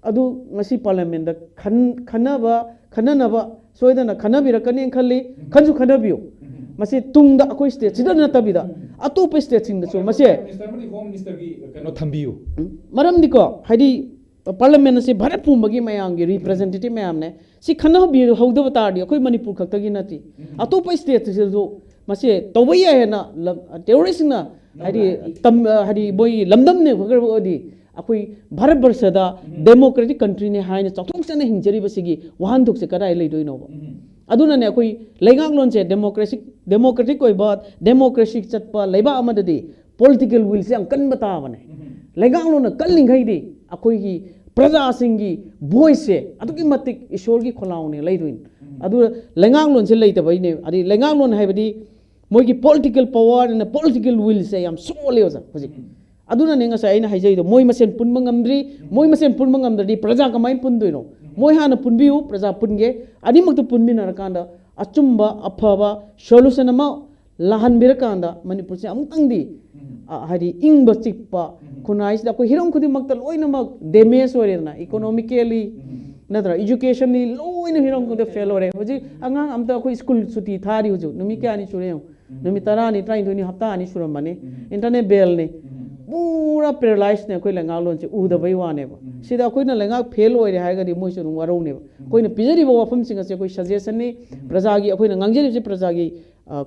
अदु ngasi पार्लियामेंट द खननबा सोइदना खनबिरकनी खल्ली खंजु खनबियो मसे तुंगदा अखोइ स्टेट सिदा नतबिदा अतोप स्टेट सिंग दसो मसे होम मिनिस्टर की कनो थंबियो मरम दिको हाइदी पार्लियामेंट से भारत पुंबगी मयाम की रिप्रेजेंटेटिव मयाम ने सी खनबि हौदब तारदी अखोइ मणिपुर खक्तगी नति अतोप स्टेट से जो मसे तौबई हैना टेररिस्ट ना हाइदी बोई लमदम ने भगरबदी अखोइ भारत वर्षदा डेमोक्रेटिक कंट्री ने हाइना चौथोंसने हिंजरिबसिगी वहान दुख से कदाय लेदोइनोबा अदुना ने अखोइ लेगांग लोन से डेमोक्रेटिक ओइबा डेमोक्रेसी चटपा लेबा अमददी पॉलिटिकल विल से अंकन बतावने लेगांग लोन कल्लिंगैदी अखोइगी प्रजा सिंगी वॉइस से अदुकी मतिक ईश्वर की खोलाउने लेदुइन अदु लेगांग लोन से लेतबैने अदि लेगांग लोन हाइबदी मोइगी political power and political will से याम सोले ओजा होजिक अदुना ने ngasa aina haijaido moi masen punma ngamdri moi masen punma ngamdri प्रजा कमाइन पुनदुइनो moi हाना पुनबिउ प्रजा पुनगे अनिमक्तु पुनमिनरकांदा अचुम्बा अफबा सॉल्यूशन अमा लाहनबिरकांदा मणिपुर से अमुतंगदी हाइदी इंगबा चिकपा खुनाइसदा को हिरम खुदिमक्ता लोइनमक डैमेज ओरेना इकोनॉमिकली नद्रा एजुकेशन नि लोइन हिरम खुदे फेल ओरे होजि अंगांग अमता को स्कूल सुटी थारी होजु नुमि क्यानि सुरे नुमि तरानी ट्राइन दुनि हप्ता अनि सुरमने इंटरनेट बेल ने पूरा पैरालाइज ने कोई लेंगा लोन से उदबई वाने सिदा कोइना लेंगा फेल ओइरे हाइगदि मोइसु नु वरौने कोइना पिजरिबो वफम सिंग से कोई सजेशन नि प्रजागी अखोइना ngangjeri से प्रजागी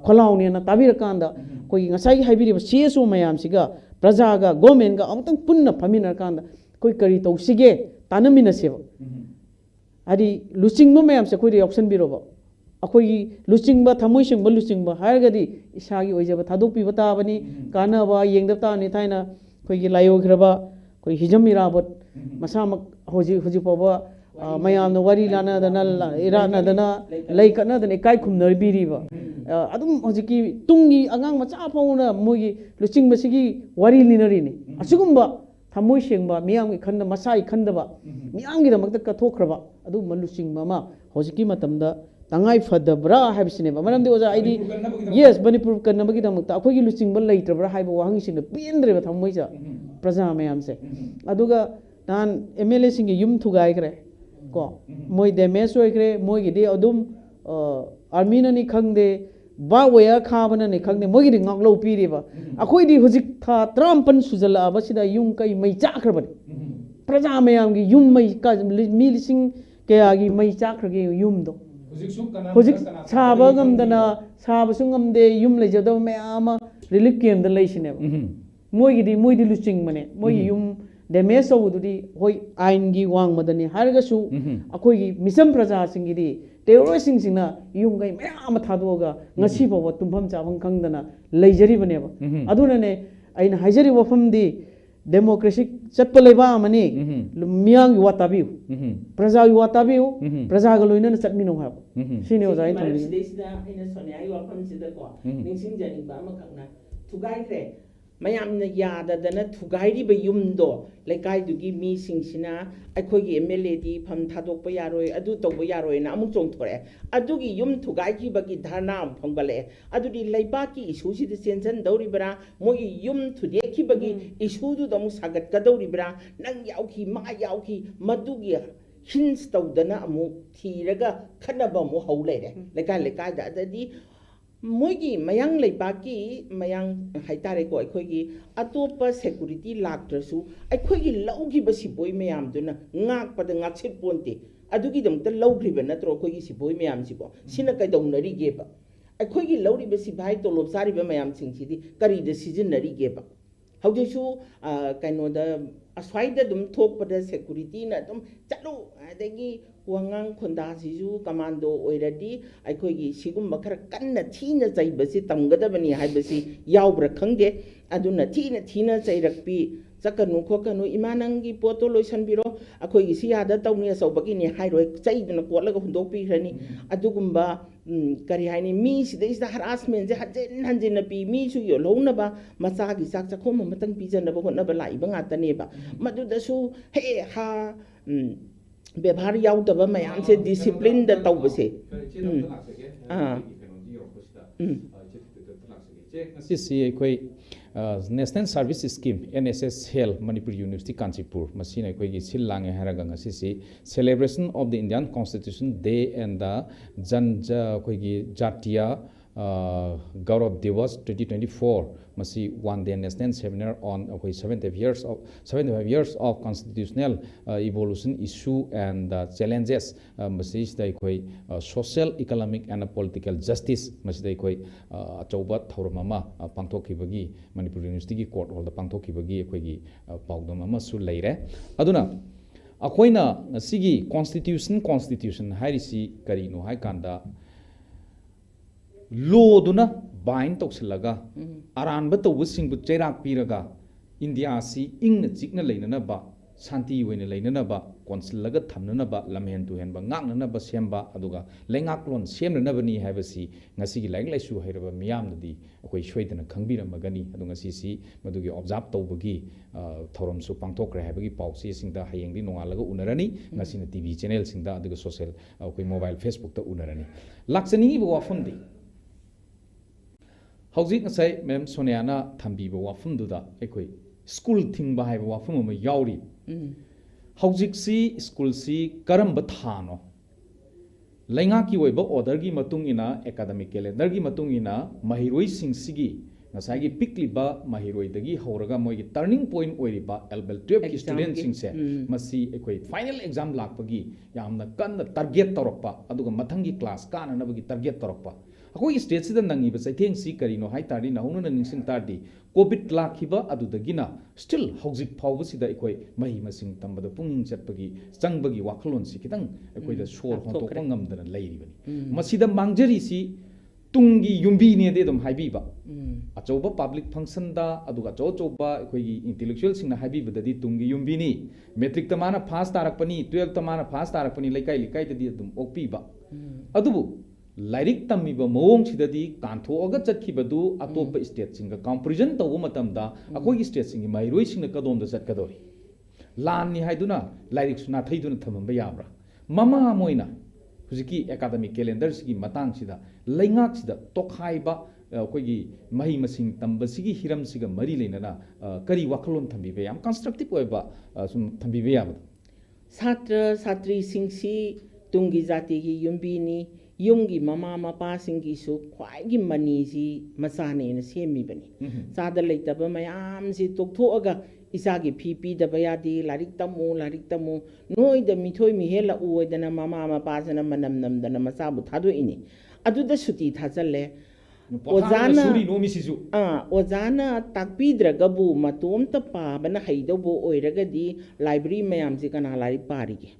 खोलाउने ना ताबिरकांदा कोई ngасai हाइबिरिबो CSO मयाम सिगा प्रजागा गवर्नमेंट का अमतंग पुन्ना फमिनरकांदा कोई करी तौसिगे तानमिनसेबो आदि लुचिंगबो मयाम से कोई ऑप्शन बिरोबो अखोई लुचिंगबा थमोइ सिंगबा लुचिंगबा हारगदि इसागी ओइजबा थादोकपि बताबनी कानाबा येंगदब तानि थाइना खोइगी लायोग्रबा कोई हिजम इराबत मसामक होजी पावा मयामना वारी लानादना इरानादना लैकनादना इकाई खुमनरबिरिबा अदुम होजिकी तुंगी अगांग मचा फाउना मोगी लुचिंगबसिगी वारी लिनरिनी असुगुम्बा थमोय सेंगबा मियामगी खंद मसाई खंदबा मियामगी दमकता कथोखरबा अदु मलुचिंगबा मा होजिकी मतमदा तंगाई फदब्रा हाइबसिनेबा मरमदि ओजा आइदी यस मणिपुर कन्नबगी दमकता अखोगी लुचिंगबा लैत्रबरा हाइबा वाहंगिसिंग पेंद्रेबा थमोयजा प्रजा मयामसे अदुगा तान एमएलए सिंगी युम थुगाइग्रे को मोय डैमेज होइग्रे मोयगिदि अदुम आर्मीननी खंगदे बा वया खाबननी खंगदे मोयगिदि ngaklo piriba अखोइदि हुजिक था 35 सुजला बसिदा युम कई मै चाख्रबनि प्रजा मयामगी युम मै का मी लिसिंग कयागी मै चाख्रगे युमदो हुजिक साबा गमदना साबसु गमदे युम लेजदब मयाम रिलीफ कैम्प द लैसिनेबा मोयदी लुचिंग मने मोय युम डैमेज होदुदी होय आइन की वांग मदनी हारगसु अखोगी मिसम प्रजा सिंगिदी टेरोरिस्ट सिंगना युम गई मयाम थादोगा ngasi बाव तुम्फम चावंग खंगदना लैजरी बनेबा अदुनने आइन हाइजरी वफमदी डेमोक्रेसी चटप लेबा मनी मियांग वाताबिउ प्रजा वाताबिउ प्रजा गलोइना चटमिनो हाब सिने ओजाय थंगी सिदा आइना सोनियाई वफम सिदा को निंसिंग जनी बा मखना थुगाइख्रे mayamna yadadana thugairiba yumdo lekaidugui mi singsina akhoi MLA di pham thadokpa yaroi adu tawba yaroi na amuk chongthore adugi yum thugaiki bagi dharna phongbale adudi laibaki issue si sensan dauribra mogi yum thudeki bagi issue du damu sagat ka dauribra nang yauki ma yauki madugi hints tawdana amu thiraga khanaba mu haulere lekai da adadi मोगी मयांग लेबाकी मयांग हाइतारे को अखोगी अतोपा security लाक्ट्रसु अखोगी लौगी बसिबोय मयाम दुना ngak pada ngaksit ponte adugi damta lawgriba natro अखोगी सिबोय मयाम सिबो सिना कइदौनरी गेबा अखोगी लौरी बसि भाई तोलोब सारिबा मयाम सिंगसिदी करिदा सिजनरी गेबा हौजेसु कइनोदा अस्वाइदा दुम थोकपदा security ना दुम चलो अदगी वांगांग खोंदासिजु कमांडो ओइरदी अखोगी सिगुम खर कन्न थीना चैबसि तमगदबनी हाइबसि यावब्रा खंगे अदुना थीना चैरकपी चकनु खोकनु इमानंगी पोतो लोइसनबिरो अखोगी सियादा तौनी असौबगिनी हाइरोय चैदना कोलगा हुंदोकपिखरनी अदुगुम्बा करी हाइनी मी सिदैसदा हरासमेंट जे हंजिन पी मी सु यो लौनबा मचागी चाक चखोम मतंग पिजनबा होनबा लाइबा ngataneba मदुदसु हे हा व्यवहार याउदबा मयाम से डिसिप्लिन द तौबसे सी अखोई national service scheme NSS health Manipur university Canchipur मसीना अखोई सिल लांगे हारगा ngasi celebration of the Indian constitution day and the जनजा अखोई जातीय गौरव दिवस 2024 मसी one day national seminar on अखोई 75 years of constitutional evolution issue and challenges मसी सिदा अखोई social economic and political justice मसी अखोई अचौबा थौरम अमा पांथोखिबगी मणिपुर यूनिवर्सिटी की कोर्ट हॉल दा पांथोखिबगी अखोई पाउदम अमा सु लैरे अदुना अखोइना सिगी constitution हाइरिसी करिनो हाइ कांदा लोदुना बाइन तौसलगा अरानब तौबसिंगबु चैराक पीरगा इंडिया सी इंग चिकना लेननबा शांति वैना लेननबा कौंसिलगा थमननबा लमहेन तुहेनबा ngaknanaba semba aduga lengaklon semnanabani haibasi ngasi gi laik laisu hairaba miyamnadi akoi soidana khangbiramagani adu ngasi si madugi observe tawbagi thoramsu pangthokre haibagi pausi singda hayengdi nongalaga unarani ngasi na TV channel singda aduga social akoi mobile Facebook ta unarani laksani bo wafumdi हौजिक नसाई मैम सोनियाना थंबीबो वाफुमदुदा एकोई school थिंगबा हाइबो वाफुम अमा याउरी हौजिक सी स्कूल सी करम थानो लैंगा की ओइबो ऑर्डर की मतुंग इना एकेडमिक कैलेंडर की मतुंग इना महिरोई सिंग सिगी नसाई पिकलिबा महिरोई दगी हौरगा मोइगी टर्निंग पॉइंट ओइरिबा एलबेल 12 की स्टूडेंट सिंग से मसी एकोई फाइनल एग्जाम लाकपगी यामना कन्न टारगेट तौरपा अदुगा मथंगी क्लास काननबगी टारगेट तौरपा अखोई स्टेट सिदा नंगीबा चैथेंग सी करिनो हाइ तारदी नहुना निंसिंग तारदी कोविड लाखिबा अदुदगिना स्टिल हौजिक फावबसिदा एकोई मही मसिंग तंबदा पुंगिंग चटपगी चंगबगी वाखलोन सी खितंग एकोइदा सोर होंतोकपा ngamdana leiribani masida mangjari si tungi yumbi ne de dum haibiba अचौब पब्लिक फंक्शन दा अदुगा अचौबा अखोगी इंटेलेक्चुअल सिंगना हाइबीबददी तुंगी युम्बीनी मेट्रिक तमाना फास्ट तारकपनी 12 तमाना फास्ट तारकपनी लेकाई लेकाई ददी अदुम ओक्पीबा अदुबु लाइरिक तमीबा मवोंग सिददी कांथोगा चटखिबदु अतोप स्टेट सिंगा कंपैरिजन तवो मतमदा अखोगी स्टेट सिंगी माइरोई सिंगना कदोमदा चटकदोरी लाननी हाइदुना लाइरिक सुना थैदुना थमंबा याब्रा ममा मोइना हुजिकी एकाडेमिक कैलेंडर सिगी मतंग सिदा लेंगाक सिदा तोखाइबा अखोगी मही मसिंग तंबसिगी हिरम सिगा मरी लेना करी वाखलोन थंबीबे याम कंस्ट्रक्टिव ओइबा सुम थंबीबे याबद छात्र छात्री सिंसी तुंगी जाति की युम्बीनी युमगी ममा मपा सिंगीसु ख्वाइगी मनीसी मसाने न सेमीबनी सादा लेतब मयाम सि तोक्थोअगा इसागी फी पीदब यादी लारिक तमो नोइद मिथोय मिहेला उइदना ममा मपासना मनम नमदना मसाबु थादोइनी अदुदा सुती थाजल्ले ओजाना ताकपीद्रगबु मतोमता पाबना हैदोबो ओइरगदी लाइब्रेरी मयाम से कना लारिक पारिगे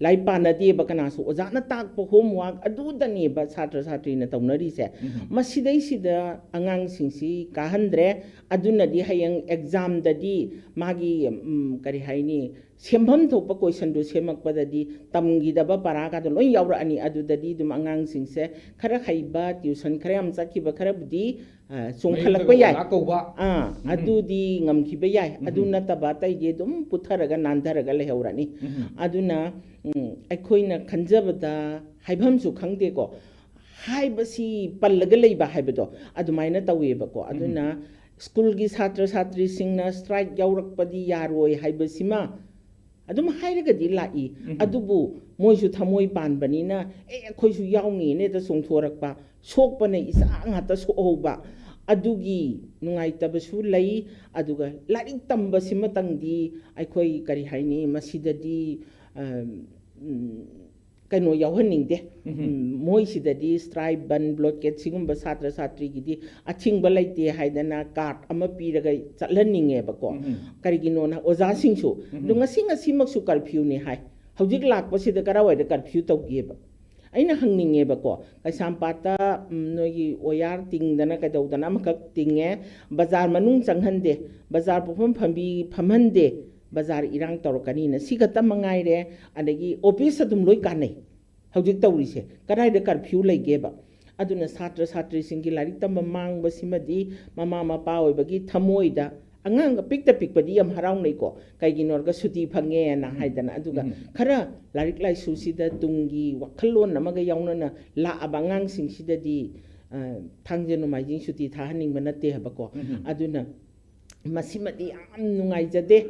लाई पानदे बकनासु ओजाना ताकपो होमवर्क अदुदनेब छात्र छात्रीना तौनरीसे मसिदैसिदा अंगांग सिंसी काहंद्रे अदुनदी हयंग एग्जाम ददी मागी करि हाइनी सेमभम थोप क्वेश्चन दु सेमकपददी तमगीदब पराका दो लोय यावरानी अदुददी दुम अंगांग सिंसे खरा खैबा ट्यूशन खरा हम चखिबा खरा बुदी सोंखलकपा याय अदुदी ngamखिबा याय अदु नतबा तैजे दुम पुथरगा नांधरगा लेहौरानी अदुना अखोइना खंजबदा हाइभमसु खंगदेको हाइबसी पल्लगा लेबा हाइबदो अदुमाइना तवेबको अदुना स्कूल की छात्र छात्री सिंगना स्ट्राइक यावरकपदी यारोय हाइबसिमा अदुम हाइरगदी लाई अदुबु मोइसु थमोइ पानबनिना अखोइसु याउंगेने त सोंथोरकपा सोकपने इसांग हाता सोहौबा अदुगी नुंगाइतबसु लई अदुगा लारिक तंबसिमतंगदी अखोइ करि हाइनी मसिददी कनो यावहनिंगदे मोइसिददी स्ट्राइक बन ब्लॉकेट सिगुंबा छात्र छात्री गिदी अथिंगबा लैते हाइदना कार्ड अमा पीरगा चलहनिंगेबको करिगिनोना ओजासिंगसु दुंगासिंगसिमक्सु कर्फ्यू ने हाय हौजिक लाकपसिदा करावाइदा कर्फ्यू तौगेबा अइना हंगनिंगेबको कैसामपाता नोगी ओयार तिंगदना कदौदना अमखक तिंगे बाजार मनुंग चंगहंदे बाजार पोफम फमहंदे बाजार इरांग तौरकनी सिगत मंगाइरे अदगी ऑफिस अदुम लोई कानै हौजिक तौरिसे कराइदा कर्फ्यू लेगेबा अदुना छात्र छात्री सिंगी लारिक तम मांगबसिमदी ममा मपा ओइबगी थमोइदा अंगांग पिकता पिकपदी यम हराउनैको कैगिनोरगा सुती फंगे ना हाइदना अदुगा खरा लारिक लाइसुसिदा तुंगी वखलोन नमगा याउनना ला अबांगांग सिंगसिददी थांजेनो माइजिंग सुती थाहनिंग बनते हबको अदुना मसिमदी याम नुंगाइजदे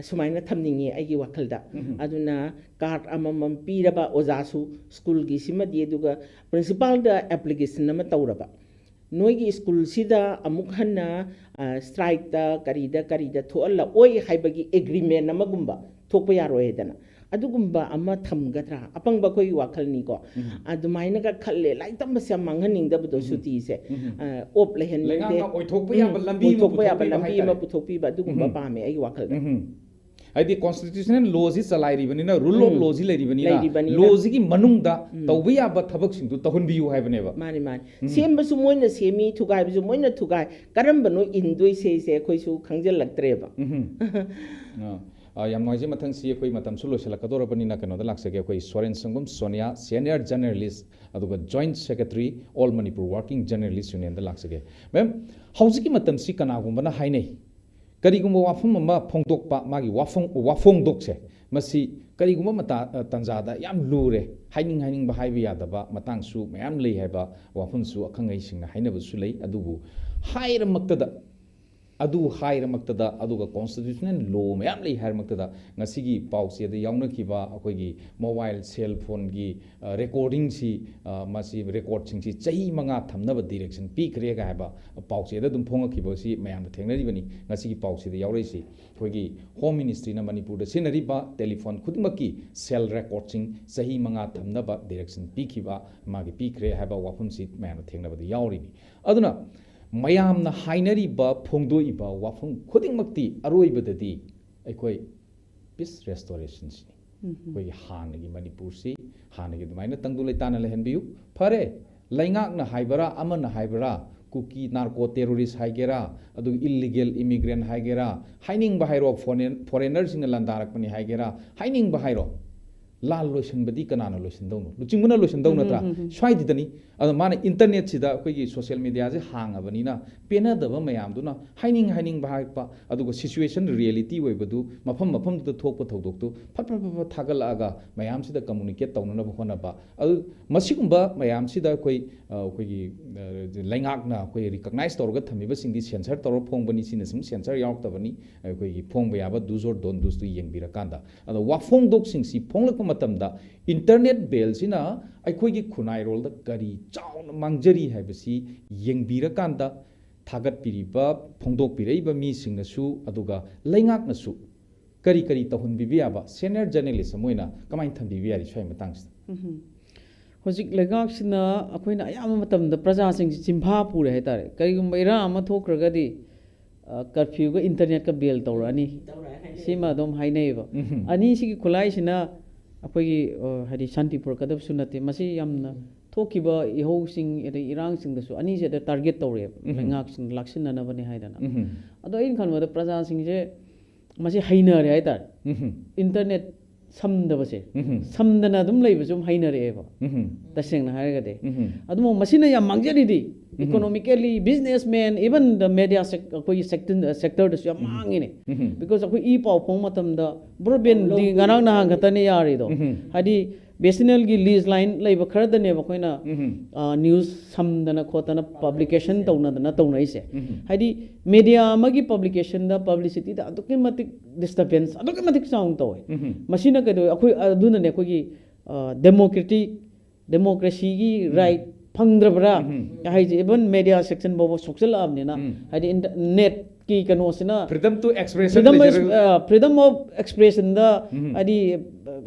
असुमाइना थमनिंगे आइगी वखलदा अदुना कार्ड अममम पीरबा ओजासु स्कूल गी सिमदी अदुगा प्रिंसिपल दा एप्लीकेशन नम तौरबा नोइगी स्कूल सिदा अमुक हन्ना स्ट्राइक दा करीदा थोअल्ला ओइ हाइबगी एग्रीमेंट नमगुंबा थोकपा यारोयदना अदुगुंबा अमा थमगद्रा अपंगबा कोई वाखलनी को अदुमाइना का खल्ले लाई तंबसे मांगहनिंगदबदो सुतीसे ओप लेहननिंगदे ओइथोकपा याबा लंबी अमा पुथोकपीबा अदुगुंबा पामे आई वाखलदा आइदि कॉन्स्टिट्यूशनल लॉजी चलाइरिबनिना रूल ऑफ लॉजी लेरिबनिना लॉजी की मनुंगदा तौबा याबा थबकसिंदु तहुनबियु हाइबनेबा मानि सेमबसु मोइना सेमी थुगाइबसु मोइना थुगाइ करमबनो इंदोइसे से खोइसु खंजलक्तरेबा याम नोइजे मथंग सी अखोइ मतम सु लोइसलकदोरबनिना कनोदा लाक्सगे अखोइ सोरेन संगम सोनिया सीनियर जर्नलिस्ट अदुगा joint secretary all Manipur working journalist union दा लाक्सगे मैम हाउजिकी मतम सी कनागुंबना हाइनै करिगुंबा वाफम अमा फोंदोकपा मागी वाफोंदोकसे मसी करिगुंबा मता तंजादा याम लूरे हाइनिंग बा हाइबा यादबा मतंगसु मयाम लei हाइबा वाफमसु अखंगै सिंगना हाइनबसु लei अदुबु हाइरमक्तदा अदु हाइरमक्तदा अदुगा कॉन्स्टिट्यूशनल लॉ मयाम लei हाइरमक्तदा ngasiगी पाउसेदा याउनखिबा अखोइगी मोबाइल सेल फोन की रिकॉर्डिंग सी मसी रिकॉर्ड सिंसी चही मंगा थमनबा डायरेक्शन पीखरेगा हाइबा पाउसेदा दुम फोंगखिबा सी मयाम थेंगनरिबनी ngasiगी पाउसेदा याउरैसी अखोइगी होम मिनिस्ट्री ना मणिपुर दा सिनरिबा टेलीफोन खुदिमकी सेल रिकॉर्डिंग चही मंगा थमनबा डायरेक्शन पीखिबा मागी पीखरे हाइबा वाफमसी मयाम थेंगनबदा याउरिनी अदुना मयामना हाइनरिबा फोंदोइबा वाफम खुदिमक्ति अरोइबददी अखोइ पीस रेस्टोरेशन सिनी कोई हानगी मणिपुर सी हानगी दुमाइना तंगदु लेताना लेहनबियु फरे लैंगाकना हाइबरा अमना हाइबरा कुकी नार्को टेररिस्ट हाइगेरा अदु इल्लीगल इमिग्रेंट हाइगेरा हाइनिंग बाहायरो फॉरेनर सिंग लंदारकपनि हाइगेरा हाइनिंग बाहायरो लाल लोइसनबदी कनाना लोइसनदौनो लुचिंगना लोइसनदौ नत्रा स्वाइदिदनी अद माने इंटरनेट सिदा अखोगी सोशल मीडिया जे हांगाबनिना पेनादब मयामदुना हाइनिंग बाहायपा अदुगो सिचुएशन रियलिटी ओइबदु मफम मफम दु थोकप थौदोक्तु फट थागलागा मयाम सिदा कम्युनिकेट तौनना होनबा अदु मसिगुंबा मयाम सिदा अखोगी लैंगाकना अखोई रिकॉग्नाइज तौरगा थमिबा सिंगदी सेंसर तौर फोंबनी सिना सिम सेंसर यावतबनी अखोगी फोंबा याबा दुजोर दोन दुस्तु येंबिरकांदा अद वाफोंग दोक सिंगसी फोंगलक मतमदा इंटरनेट बेल सिना अखोगी खुनाई रोल द करी चाउन मांगजरी हैबसी येंबिरकांदा थागत पिरिबा फोंदोक पिरैबा मी सिंगनसु अदुगा लैंगाकनसु करी करी तहुन बिबियाबा सीनियर जर्नलिस्ट मोइना कमाइन थंबिबियारि स्वाइ मतंगस होजिक लेगाक्सिना अखोइना अयाम मतमदा प्रजा सिंग चिंफा पुरे हैतारे करिगुम इरा अमा थोक्रगदी कर्फ्यू का इंटरनेट का बेल तौरानी सिमा दम हाइनेबा अनि सिगी खुलाइसिना अखोगी हदि शांतिपुर कदब सुनते मसी यामना थोकिबा इहोसिंग एदे इरांगसिंग दसु अनि जे टारगेट तौरे लेगाक्सिन लाक्सिननबने हाइदना अदो इन खनवदा प्रजा सिंग जे मसी हाइनरे हैतार इंटरनेट समदबसे समदना दुम लेबसुम हाइनरेबा तसेंगना हारगदे अदुम मसिना या मांगजरिदी economically businessman even the media कोई सेक्टर दसु या मांगिने बिकॉज अखोई ई पाव फोंग मतमदा ब्रॉडबैंड दि गनांग ना गतने यारिदो हादि बेसिनल की लीज लाइन लेब खरदने बखोइना न्यूज समदना खोतना पब्लिकेशन तौनदना तौनाइसे हादि मीडिया अमगी पब्लिकेशन दा पब्लिसिटी दा अदुके मतिक डिस्टर्बेंस अदुके मतिक साउंड तौय मसिना कदो अखोई अदुनने अखोगी डेमोक्रेसी की राइट फंगद्रबरा हाइजे इवन मीडिया सेक्शन बोबो सोशल आबनेना हादि नेट की कनोसिना freedom to expression freedom of expression दा हादि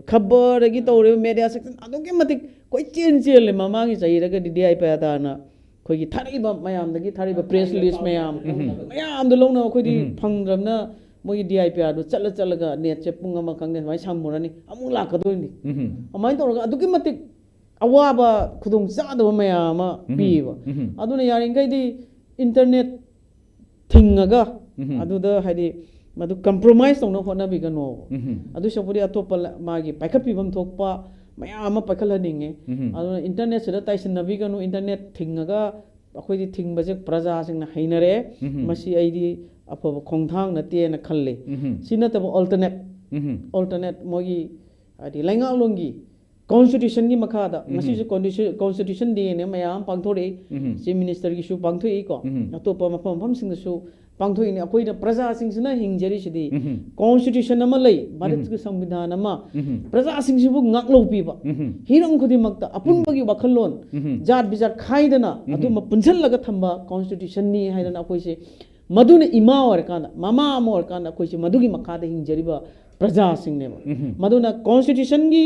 खबर की तौरे मीडिया सेक्शन अदुके मतिक कोई चेंज ममांगी चाहिरगा डीआई पादाना खोगी थारिबा मयामदगी थारिबा प्रेस रिलीज मयाम दो लौना खोदी फंगद्रबना मोगी डीआईपी आदो चलगा नेट से पुंग अमा खंगने माइ साममुरानी अमु लाकदोइनी अमाइन तौरगा अदुके मतिक अवाबा खुदुंग चादबा मयाम पीबा अदुना यारिंगैदी इंटरनेट थिंगगा अदुदा हाइदि मदु कंप्रोमाइज तौना होनाबिगनो अदु सपुरी अतोपा मागी पाइखपिबम थोकपा मयाम पाइखलनिंगे अदुना इंटरनेट सेदा ताइसनबिगनो इंटरनेट थिंगगा अखोइदि थिंगबजे प्रजा सिंगना हाइनरे मसी आइदि अफब खोंथांग नतेना खल्ले सिनतब अल्टरनेट मोगी आदि लैंगालोंगी कॉन्स्टिट्यूशन की मखादा मसी कॉन्स्टिट्यूशन डे ने मयाम पांगथोरे चीफ मिनिस्टर की सु पांगथोई को अतोपा मफम सिंग सु पांगथोई ने अखोइना प्रजा सिंग सिना हिंगजरी सिदी कॉन्स्टिट्यूशन अमा लई भारत के संविधान अमा प्रजा सिंग सिबु ngaklo piba hirang khudi makta apun bagi wakhalon jat bizat khaidana adu ma punjal laga thamba constitution ni haidana akoi se madune ima or kana mama amor kana akoi se madugi makhada hingjariba प्रजा सिंग ने मदुना constitution की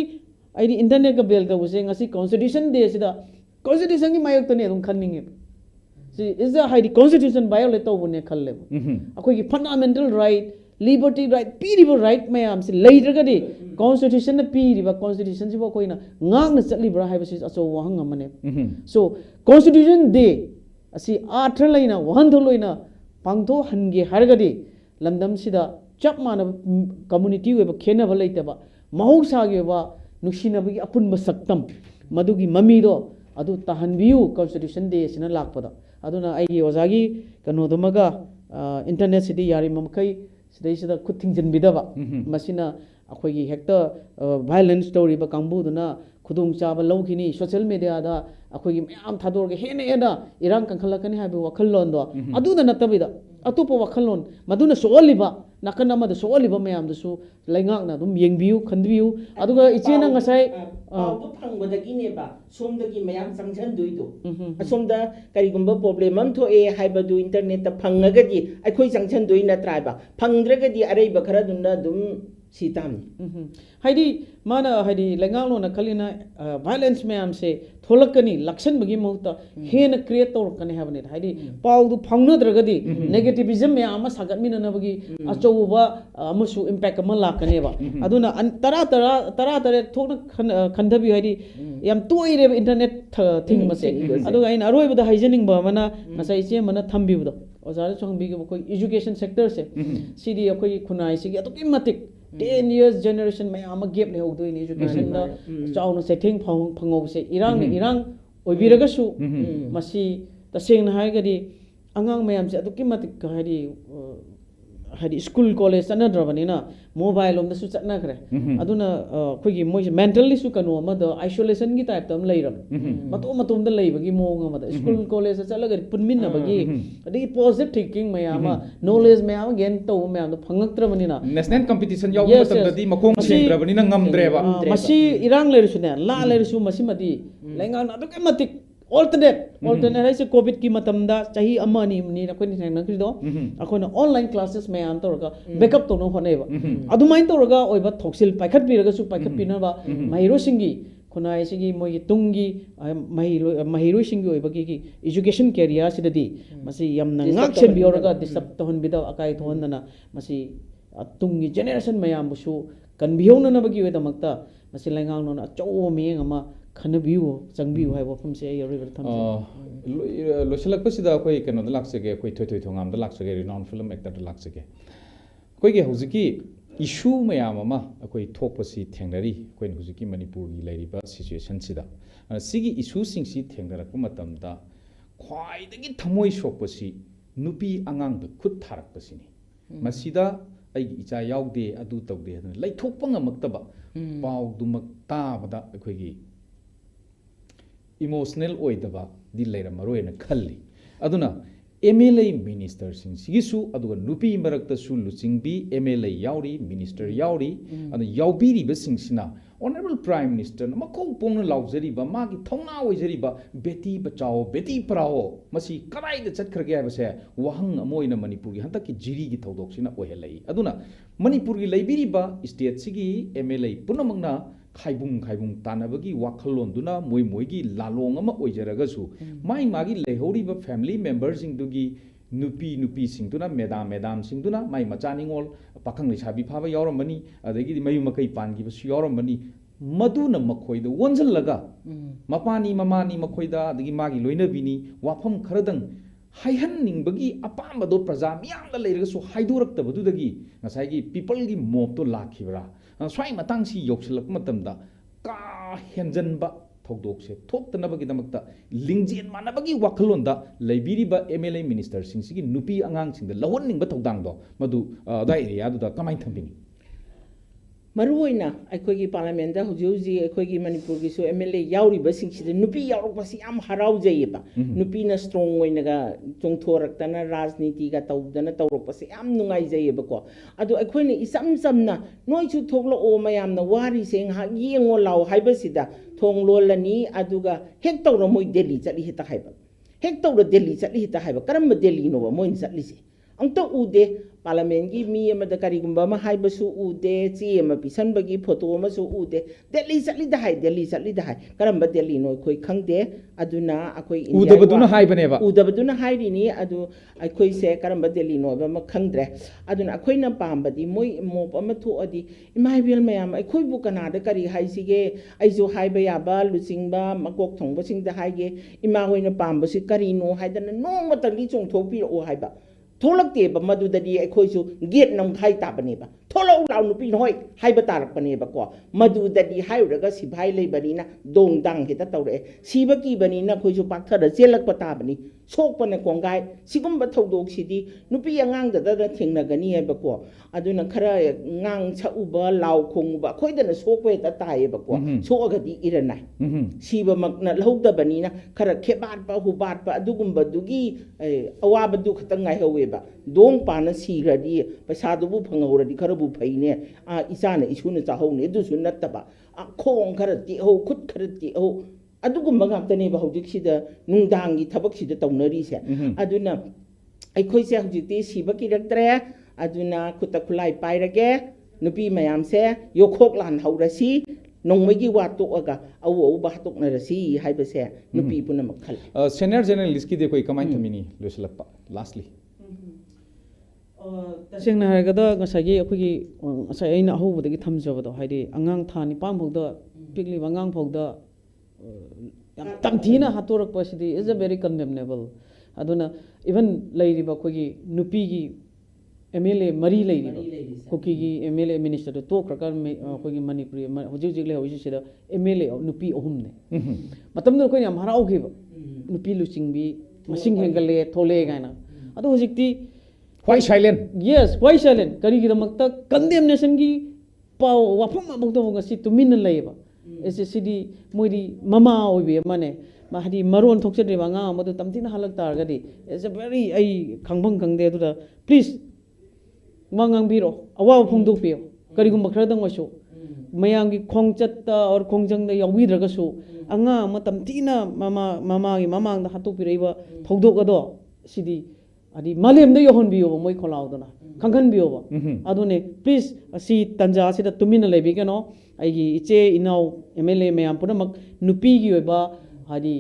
आई internet का बेल तबसे ngasi constitution day sida constitution की मायक तने अदुम खन्निंगे इज द हाइडी constitution violate तौबने खल्ले अखोई की fundamental right liberty right पीरिबो right मयाम से लेद्रगदि constitution न पीरिबा constitution सिबो कोइना ngang चलिब्रा हाइबसि अचो वहंग मने so constitution day असि आथ्र लैना वहन थोलोइना पांगथो हनगे हरगदि लमदम सिदा चप मान कम्युनिटी वेब खेनब लेतबा महौसागे वा नुसिनबगी अपुनब सक्तम मदुगी ममीदो अदु तहनबियु कॉन्स्टिट्यूशन डे सिना लाकपदा अदुना आइगी ओजागी कनोदमगा इंटरनेट सिदी यारि ममखै सिदैसिदा खुथिंजन बिदबा मसिना अखोगी हेक्टर वायलेंस स्टोरी बा कांबुदुना खुदुंग चाबा लौखिनी सोशल मीडिया दा अखोगी मयाम थादोरगे हेना इरांग कंखलकनी हाबे वखललोंदो अदुना नतबिदा अतोप वखललोन मदुना सोलिबा नाकन अमद सोलिबा मयाम दसु लैंगाकना दुम येंबियु खंदबियु अदुगा इचेना ngасai पावदो फंगबदगिनेबा सोमदगी मयाम संगजन दुइदो असोमदा करिगुंबा प्रॉब्लम अम थोए हाइबदु इंटरनेट ता फंगगदी अखोई संगजन दुइ नत्राइबा फंगद्रगदी अरैबा खरा दुना दुम si tam haidi mana haidi lengang lo na khalina violence mayam se tholakani lakshan bagi mauta hena create tor kani habani haidi pau du phangna dragadi negativism me ama sagat mina na bagi achouba amasu impact ama lakane ba aduna tara thokna khandabi haidi yam toire internet thing mase aduga in aroi bada hygienic ba mana nasai che mana thambi bada ozar chongbi ge koi education sector se cd koi khunai sigi atoki matik 10 years generation may ama gap le hogdo in education da chauna setting phango se irang oibiraga su masi taseng na hai gadi angang mayam se atoki matik hadi school college ana drabani na mobile om da su chatna kare aduna khoi gi moi mentally su kanu ama da isolation gi type tam leiram matum da leibagi mong ama da school college chalaga punmin na bagi adi positive thinking mayama knowledge mayama gen to mayam da phangak trabani na national competition yaw matam da di makong sing trabani na ngamdre ba masi irang leiru ne la leiru su masi mati lengang adu ke matik alternate hai se covid ki matam da chahi amma ni na koi ni thang kri do akona online classes me an to ka backup to no hone ba adu main to ga oiba thoksil paikhat bi raga su paikhat pina ba mahiro singi khonai sigi moi tungi mahiro singi oiba ki education career sidadi masi yamna ngak chen bi oraga disturb to hon bidaw akai thon na masi tungi generation mayam bu su kan biona na bagi weda makta masi lengang no na chaw me ngama khanabiu changbiu hai wafam se yori ber tham losilak pasida koi keno da laksege koi thoi thongam da laksege renowned film actor da laksege koi ge huziki issue mayam ama koi thokpasi thengnari koi huziki manipur gi lairiba situation sida sigi issue sing si thengdarak matam da khwai dagi thamoi sokpasi nupi angang da khut tharak pasini masida ai icha yaude adu tawde laithokpa ngamaktaba pau dumak ta bada koi gi emotional oidaba di leira maroena khalli aduna MLA minister sing sigisu aduga nupi marakta su luchingbi MLA yauri minister yauri adu yaubiri ba singsina honorable prime minister mako pongna laujari ba magi thongna oijari ba beti bachao beti parao masi karai da chatkhra ge ba se wahang amoina manipur gi hanta ki jiri gi thodok sina ohelai aduna manipur gi leibiri ba state sigi MLA punamangna खाइबुंग तानबगी वाखलोन दुना मोई लालोंग अमा ओइजरगसु माई मागी लेहोरीबा family members सिंग दुगी नुपी सिंग दुना madam सिंग दुना माई मचानिंगोल पाखंग लेसाबी फाबा यावरमनी अदगी मयु मकई पानगी बसु यावरमनी मदुना मखोइदा वंजलगा मपानी ममानी मखोइदा अदगी मागी लोइनबिनी वाफम खरदंग हाइहन निंबगी अपामदो प्रजा मियामदा लेरगसु हाइदोरक्तबदुदगी ngasai people gi mob to lakhibra swai matang si yoksilak matamda ka henjan ba thodok se thoktanaba gi damakta lingjen manabagi wakhalon da leibiri ba MLA minister sing sigi nupi angang sing da lawon ning ba thodang do madu da area du da kamai thambini maruoina aikogi parliament da hujuji aikogi manipur gi so MLA yauri ba sing sida nupi yaurok ba si am harau jayeba nupi na strong oina ga chongthorak tana rajniti ga tawdana tawrok ba si am nungai jayeba ko adu aikoini isam samna noi chu thoklo o mayam na wari seng ha yengo law haiba sida thong lolani aduga hek tawro moi delhi chali hita haiba hek tawro delhi chali hita haiba karam delhi no ba moi chali se angto ude parliament gi mi ama da kari gumba ma hai basu ude chi ama pisan bagi photo ma su ude delhi sali da hai karam ba delhi no khoi khangde aduna akoi india uda baduna hai bane ba uda baduna hai ri ni adu akoi se karam ba delhi no ba ma khangdre aduna akoi na pam ba di moi mo pa ma thu adi imai bel mayam akoi bu kana da kari hai sige ai jo hai ba ya ba luching ba makok thong ba sing da hai ge ima hoi na pam ba si kari no hai da no ma ta li chong thok pi o hai ba थोलकते मदुददी अखोइसु गेट नम खाइ ताबनेबा थोलो लाउ नुपि होय हाइबा तारकपनेबा को मदुददी हाइरगा सिभाइ लेबनीना दोंग दांग हेता तौरे सिबा कीबनीना खोइसु पाक्थर जेलक ताबनी सोकपने कोंगाय सिगुम्बा थौदोक सिदी नुपि अंगांग ददा थेंगनगनी हेबा को अदुना खरा ngang छउबा लाउ खोंगबा खोइदना सोकवे ता तायेबा को सोगदी इरनाय सिबा मकना लौदबनीना खरा खेबाट पा हुबाट पा अदुगुम्बा दुगी अवाबा दु खतंगाय हवे dong pana sigradi pasadubu phangoradi kharabu phaine isana isuna chahone du sunataba khong kharati ho khut kharati ho adugum bangaptane ba hojik sida nungdangi thabak sida tawnari se aduna ai khoi se hojik ti siba ki raktre aduna khutta khulai pairage นุปีมายามเสยยกโคกลานเฮาระซีนงไม่กี่ว่าตุกอะกะเอาบาตุกในระซีให้ไปเสยนุปีปุ่นมักขัล senior journalist ki de koi kamai thamini loisalakpa lastly เสียงนายก็ได้ก็ใช้ยี่คุยใช้ไอ้หน้าหูแต่ก็ทำจอบต่อให้ดีอ่างทานี่ป้ามพกตัวพิกลีว่างพกตัวตั้งทีน่ะฮัตตัวรักภาษีดี is a very condemnable อันนั้น even เลยดีบ่คุยนุปีกี MLA มารีเลยดีบ่คุยกี MLA minister ตัวครักกันคุยมณีปุรีหัวจิกเลยหัวจิกเสีย MLA นุปีอหุ่มเนี่ยมาตั้งแต่คุยเนี่ยมาหาโอเคบ่นุปีลุชิงบีมาสิงเฮงกันเลยทอเลไงนะอันนั้นหัวจิกที่why silent yes why silent kari ki damakta condemnation ki pau wafam ma bogdo nga si tumin laiba SSCD moidi mama oibe mane ma hadi maron thokse de nga madu tamtin halak tar gadi is a very ai khangbang khangde tu da please mangang biro awa phongdok pio kari gum bakhra dang waso mayang ki khongchat ta or khongjang da yawi draga su anga ma tamtina mama gi mamang da hatuk piraiba thokdok ado sidi adi malem de yohon biyo moi kholao dona khangkhan biyo ba adune please asi tanja asida tumina lebi keno ai gi iche inau MLA mayam punamak nupi gi oba hadi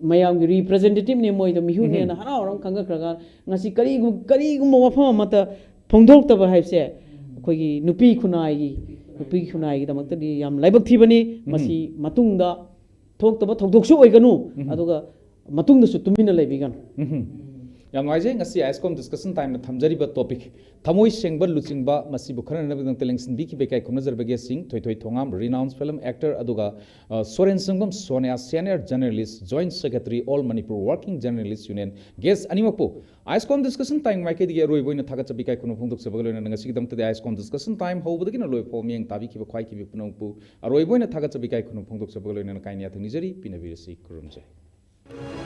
mayam gi representative ne moi to mihu ne na hara orang khanga kraga ngasi kari gu mo wafam mata phongdok ta ba haipse khoi gi nupi khunai gi damakta di yam laibak thibani masi matungda thok ta ba thokdok su oiganu aduga matungda su tumina lebi gan yang ngaje ngasi ISCOM discussion time na thamjari ba topic thamoi sengba luchingba masi bukhana na bidang telengsin bi ki bekai khumna jarbege sing thoi thongam renowned film actor aduga Soren Sangam Sonia senior journalist joint secretary all Manipur working journalist union guest animakpo ISCOM discussion time mai ke dige roi boina thaga chabi kai khunu phungdok sabagalo na ngasi dam tade ISCOM discussion time hobudagi na loi pho mieng tabi ki ba khwai ki bi punongpu roi boina thaga chabi kai khunu phungdok sabagalo na kai nya thani jari pinabirasi kurumjai